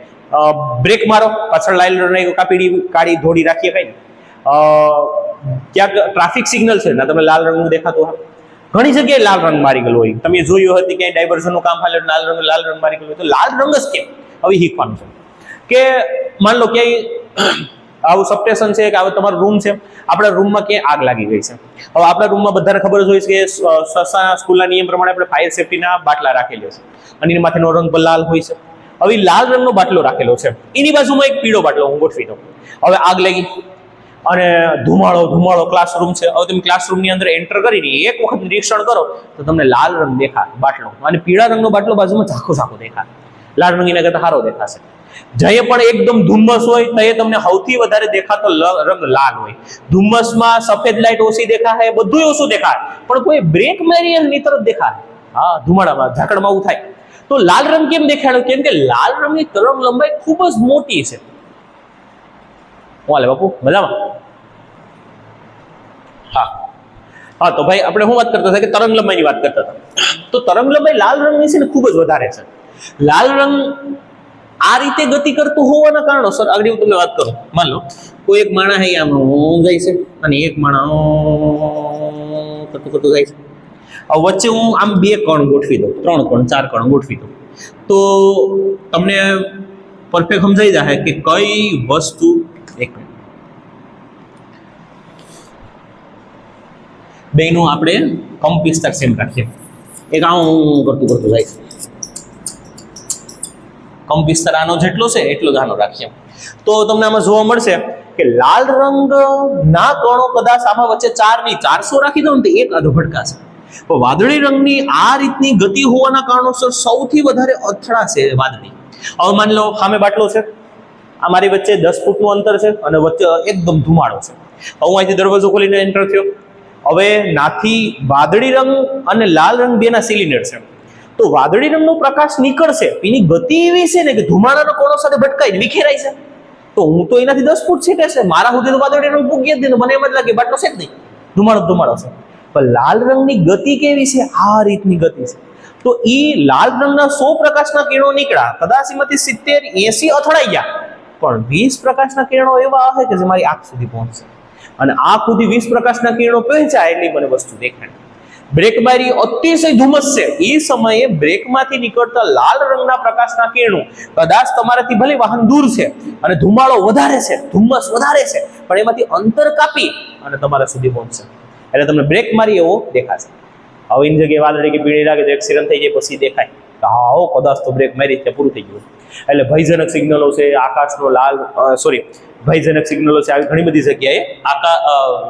બ્રેક મારો, પાછળ લાલ રંગ કાપી કાળી ધોળી રાખીએ કઈ ક્યાંક ટ્રાફિક સિગ્નલ છે ને તમે લાલ રંગનું દેખાતું હોય. ઘણી જગ્યાએ લાલ રંગ મારી ગયેલો હોય, તમે જોયું હતી ક્યાંય ડાયવર્ઝનનું કામ હાલે લાલ રંગ મારી ગયેલો હોય. તો લાલ રંગ જ કેમ? હવે શીખવાનું છે કે માન લો ક્યાંય આવું સબસ્ટેશન છે કે હવે તમારો રૂમ છે, આપણા રૂમમાં ક્યાંય આગ લાગી ગઈ છે. હવે આપણા રૂમમાં બધાને ખબર જ હોય છે કે સ્કૂલના નિયમ પ્રમાણે આપણે ફાયર સેફ્ટીના બાટલા રાખેલા છે અને એની માથેનો રંગ પણ લાલ હોય છે. હવે લાલ રંગનો બાટલો રાખેલો છે, એની બાજુમાં એક પીળો બાટલો હું ગોઠવી દઉં. હવે આગ લાગી અને ધુમાડો ક્લાસરૂમ છે. હવે તમે ક્લાસરૂમની અંદર એન્ટર કરીને એક વખત નિરીક્ષણ કરો તો તમને લાલ રંગ દેખાય બાટલો, અને પીળા રંગનો બાટલો બાજુમાં ઝાખો દેખાય. લાલ રંગ એના કરતા સારો દેખાશે. જઈએ પણ એકદમ ધુમ્મસ હોય તો એ તમને સૌથી વધારે દેખાતો રંગ લાલ હોય. ધુમ્મસમાં સફેદ લાઈટ ઓછી દેખાય, બધું ઓછું દેખાય, પણ કોઈ બ્રેક મારી એની તરફ દેખાય. હા, ધુમાડામાં ઝાકળમાં એવું થાય. તો લાલ રંગ કેમ દેખાડ્યો? કેમ કે લાલ રંગની તરંગ લંબાઈ ખૂબ જ મોટી છે. વાલે બાપુ મજામાં? હા તો ભાઈ આપણે શું વાત કરતા હતા કે તરંગ લંબાઈની વાત કરતા હતા. તો તરંગ લંબાઈ લાલ રંગની છે ને ખૂબ જ વધારે છે. લાલ રંગ આ રીતે ગતિ કરતું હોવાના કારણોસર આગળ હું તમને વાત કરું. માન લો કોઈ એક માણસ આમ જાય છે અને એક માણસ કરતું જાય છે. વચ્ચે હું આમ 2 કણ ગોઠવી દઉં, 3 કણ 4 કણ ગોઠવી દઉં, તો તમને પરફેક્ટ સમજાઈ જાય કે કઈ વસ્તુ. એક બેનું આપણે કંપ વિસ્તાર સેમ રાખીએ. એક આમ કરતું જાય છે, કંપ વિસ્તાર આનો જેટલો છે એટલો જ આનો રાખીએ. તો તમને આમાં જોવા મળશે કે લાલ રંગ ના કણો કદાચ આમાં વચ્ચે 4 ની 400 રાખી દઉં ને તો એક આધો ભટકાશે. પણ વાદળી રંગની આ રીતની ગતિ હોવાના કારણોસર સૌથી વધારે અથડાશે વાદળી. હવે માની લો સામે બાટલો છે, આ મારી વચ્ચે 10 ફૂટનું અંતર છે અને વચ્ચે એકદમ ધુમાડો છે. હું અહીંથી દરવાજો ખોલીને એન્ટર થયો. હવે નાથી વાદળી રંગ અને લાલ રંગ બેના સિલિન્ડર છે. તો વાદળી રંગનો પ્રકાશ નીકળશે, એની ગતિ એવી છે ને કે ધુમાડાના કોણો સાથે ભટકાઈ વિખેરાય છે. તો હું તો એનાથી 10 ફૂટ છેટે છે, મારા સુધી તો વાદળી રંગ પૂગી જ નહીં. મને એમ જ લાગે બાટલો છે જ નહીં, ધુમાડો છે. પણ લાલ રંગની ગતિ કેવી છે? આ રીતની ગતિ છે. તો ઈ લાલ રંગના 100 પ્રકાશના કિરણો નીકળ્યા, કદાચ એમાંથી 70 80 અથડાઈ ગયા, પણ 20 પ્રકાશના કિરણો એવા આવે કે જે મારી આંખ સુધી પહોંચશે. અને આંખ સુધી 20 પ્રકાશના કિરણો પહોંચ્યા એટલી મને વસ્તુ દેખાય. બ્રેકબારી અતિશય ધુમ્મસ છે, એ સમયે બ્રેકમાંથી નીકળતા લાલ રંગના પ્રકાશના કિરણો કદાચ તમારાથી ભલે વાહન દૂર છે અને ધુમાડો વધારે છે, ધુમ્મસ વધારે છે, પણ એમાંથી અંતર કાપી અને તમારા સુધી પહોંચશે. એટલે તમને બ્રેક મારી એવો દેખાશે. હવે એની જગ્યાએ વાદળી કે પીળી લાગે તો એક્સિડન્ટ થઈ જાય પછી દેખાય કે હા કદાચ તો બ્રેક મારી ત્યાં પૂરું થઈ ગયું. એટલે ભયજનક સિગ્નલો છે, આકાશનો લાલ ભયજનક સિગ્નલો છે, આવી ઘણી બધી જગ્યાએ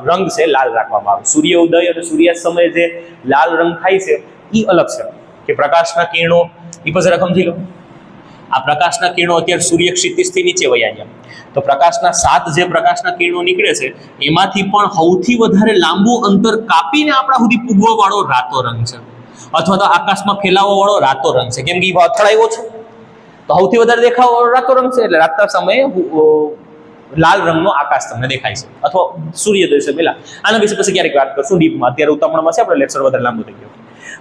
રંગ છે લાલ રાખવામાં આવે. સૂર્ય ઉદય અને સૂર્યાસ્ત સમયે જે લાલ રંગ થાય છે એ અલગ છે કે પ્રકાશના કિરણો એ પછી સમજી લો. આ પ્રકાશના કિરણો અત્યારે સૂર્ય ક્ષિતિજથી નીચે વયા ગયા, તો પ્રકાશના 7 જે પ્રકાશના કિરણો નીકળે છે એમાંથી પણ સૌથી વધારે લાંબુ અંતર કાપીને આપણા સુધી પૂગવા વાળો રાતો રંગ છે, અથવા તો આકાશમાં ફેલાવવા વાળો રાતો રંગ છે. કેમ કે એ અથડાયો છે તો સૌથી વધારે દેખાવ વાળો રાતો રંગ છે. એટલે રાતના સમયે લાલ રંગનો આકાશ તમને દેખાય છે, અથવા સૂર્યોદય છે. પેલા આના વિશે પછી ક્યારેક વાત કરશું ડીપમાં. અત્યારે ઉતાવળમાં છે, આપણે લેક્ચર વધારે લાંબુ થઈ ગયો.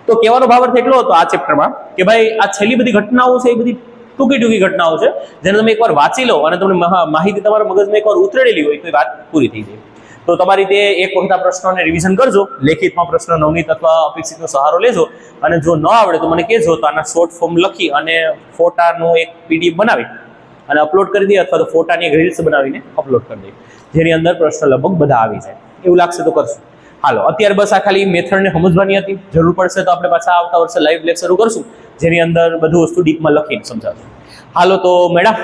તો કહેવાનો ભાવાર્થ એટલો હતો આ ચેપ્ટરમાં કે ભાઈ આ છેલ્લી બધી ઘટનાઓ છે એ બધી ટૂંકી ઘટનાઓ છે, જેને તમે એકવાર વાંચી લો અને તમને માહિતી તમારા મગજમાં એકવાર ઉતરેલી હોય તો એ વાત પૂરી થઈ જાય. તો તમારી તે એક વખત આ પ્રશ્નોને રિવિઝન કરજો, લેખિતમાં પ્રશ્ન નવનીત અથવા અપેક્ષિતનો સહારો લેજો, અને જો ન આવડે તો મને કહેજો. તો આના શોર્ટ ફોર્મ લખી અને ફોટાનું એક PDF બનાવી અને અપલોડ કરી દઈએ, અથવા તો ફોટાની એક રીલ્સ બનાવીને અપલોડ કરી દઈએ, જેની અંદર પ્રશ્ન લગભગ બધા આવી જાય. એવું લાગશે તો કરશું. હાલો, અત્યારે બસ આ ખાલી મેથડને સમજવાની હતી. જરૂર પડશે તો આપણે પાછા આવતા વર્ષે લાઈવ લેક્ચરો કરશું, જેની અંદર બધું વસ્તુ ડીપમાં લખીને સમજાવશું. હાલો તો મેડમ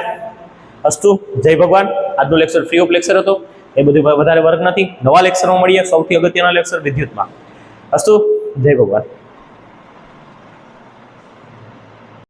અસ્તુ, જય ભગવાન. આજનો લેક્ચર ફ્રી ઓફ લેક્ચર હતો, એ બધું વધારે વર્ક નથી. નવા લેક્ચરમાં મળીએ. સૌથી અગત્યના લેક્ચર વિદ્યુતમાં. અસ્તુ, જય ભગવાન.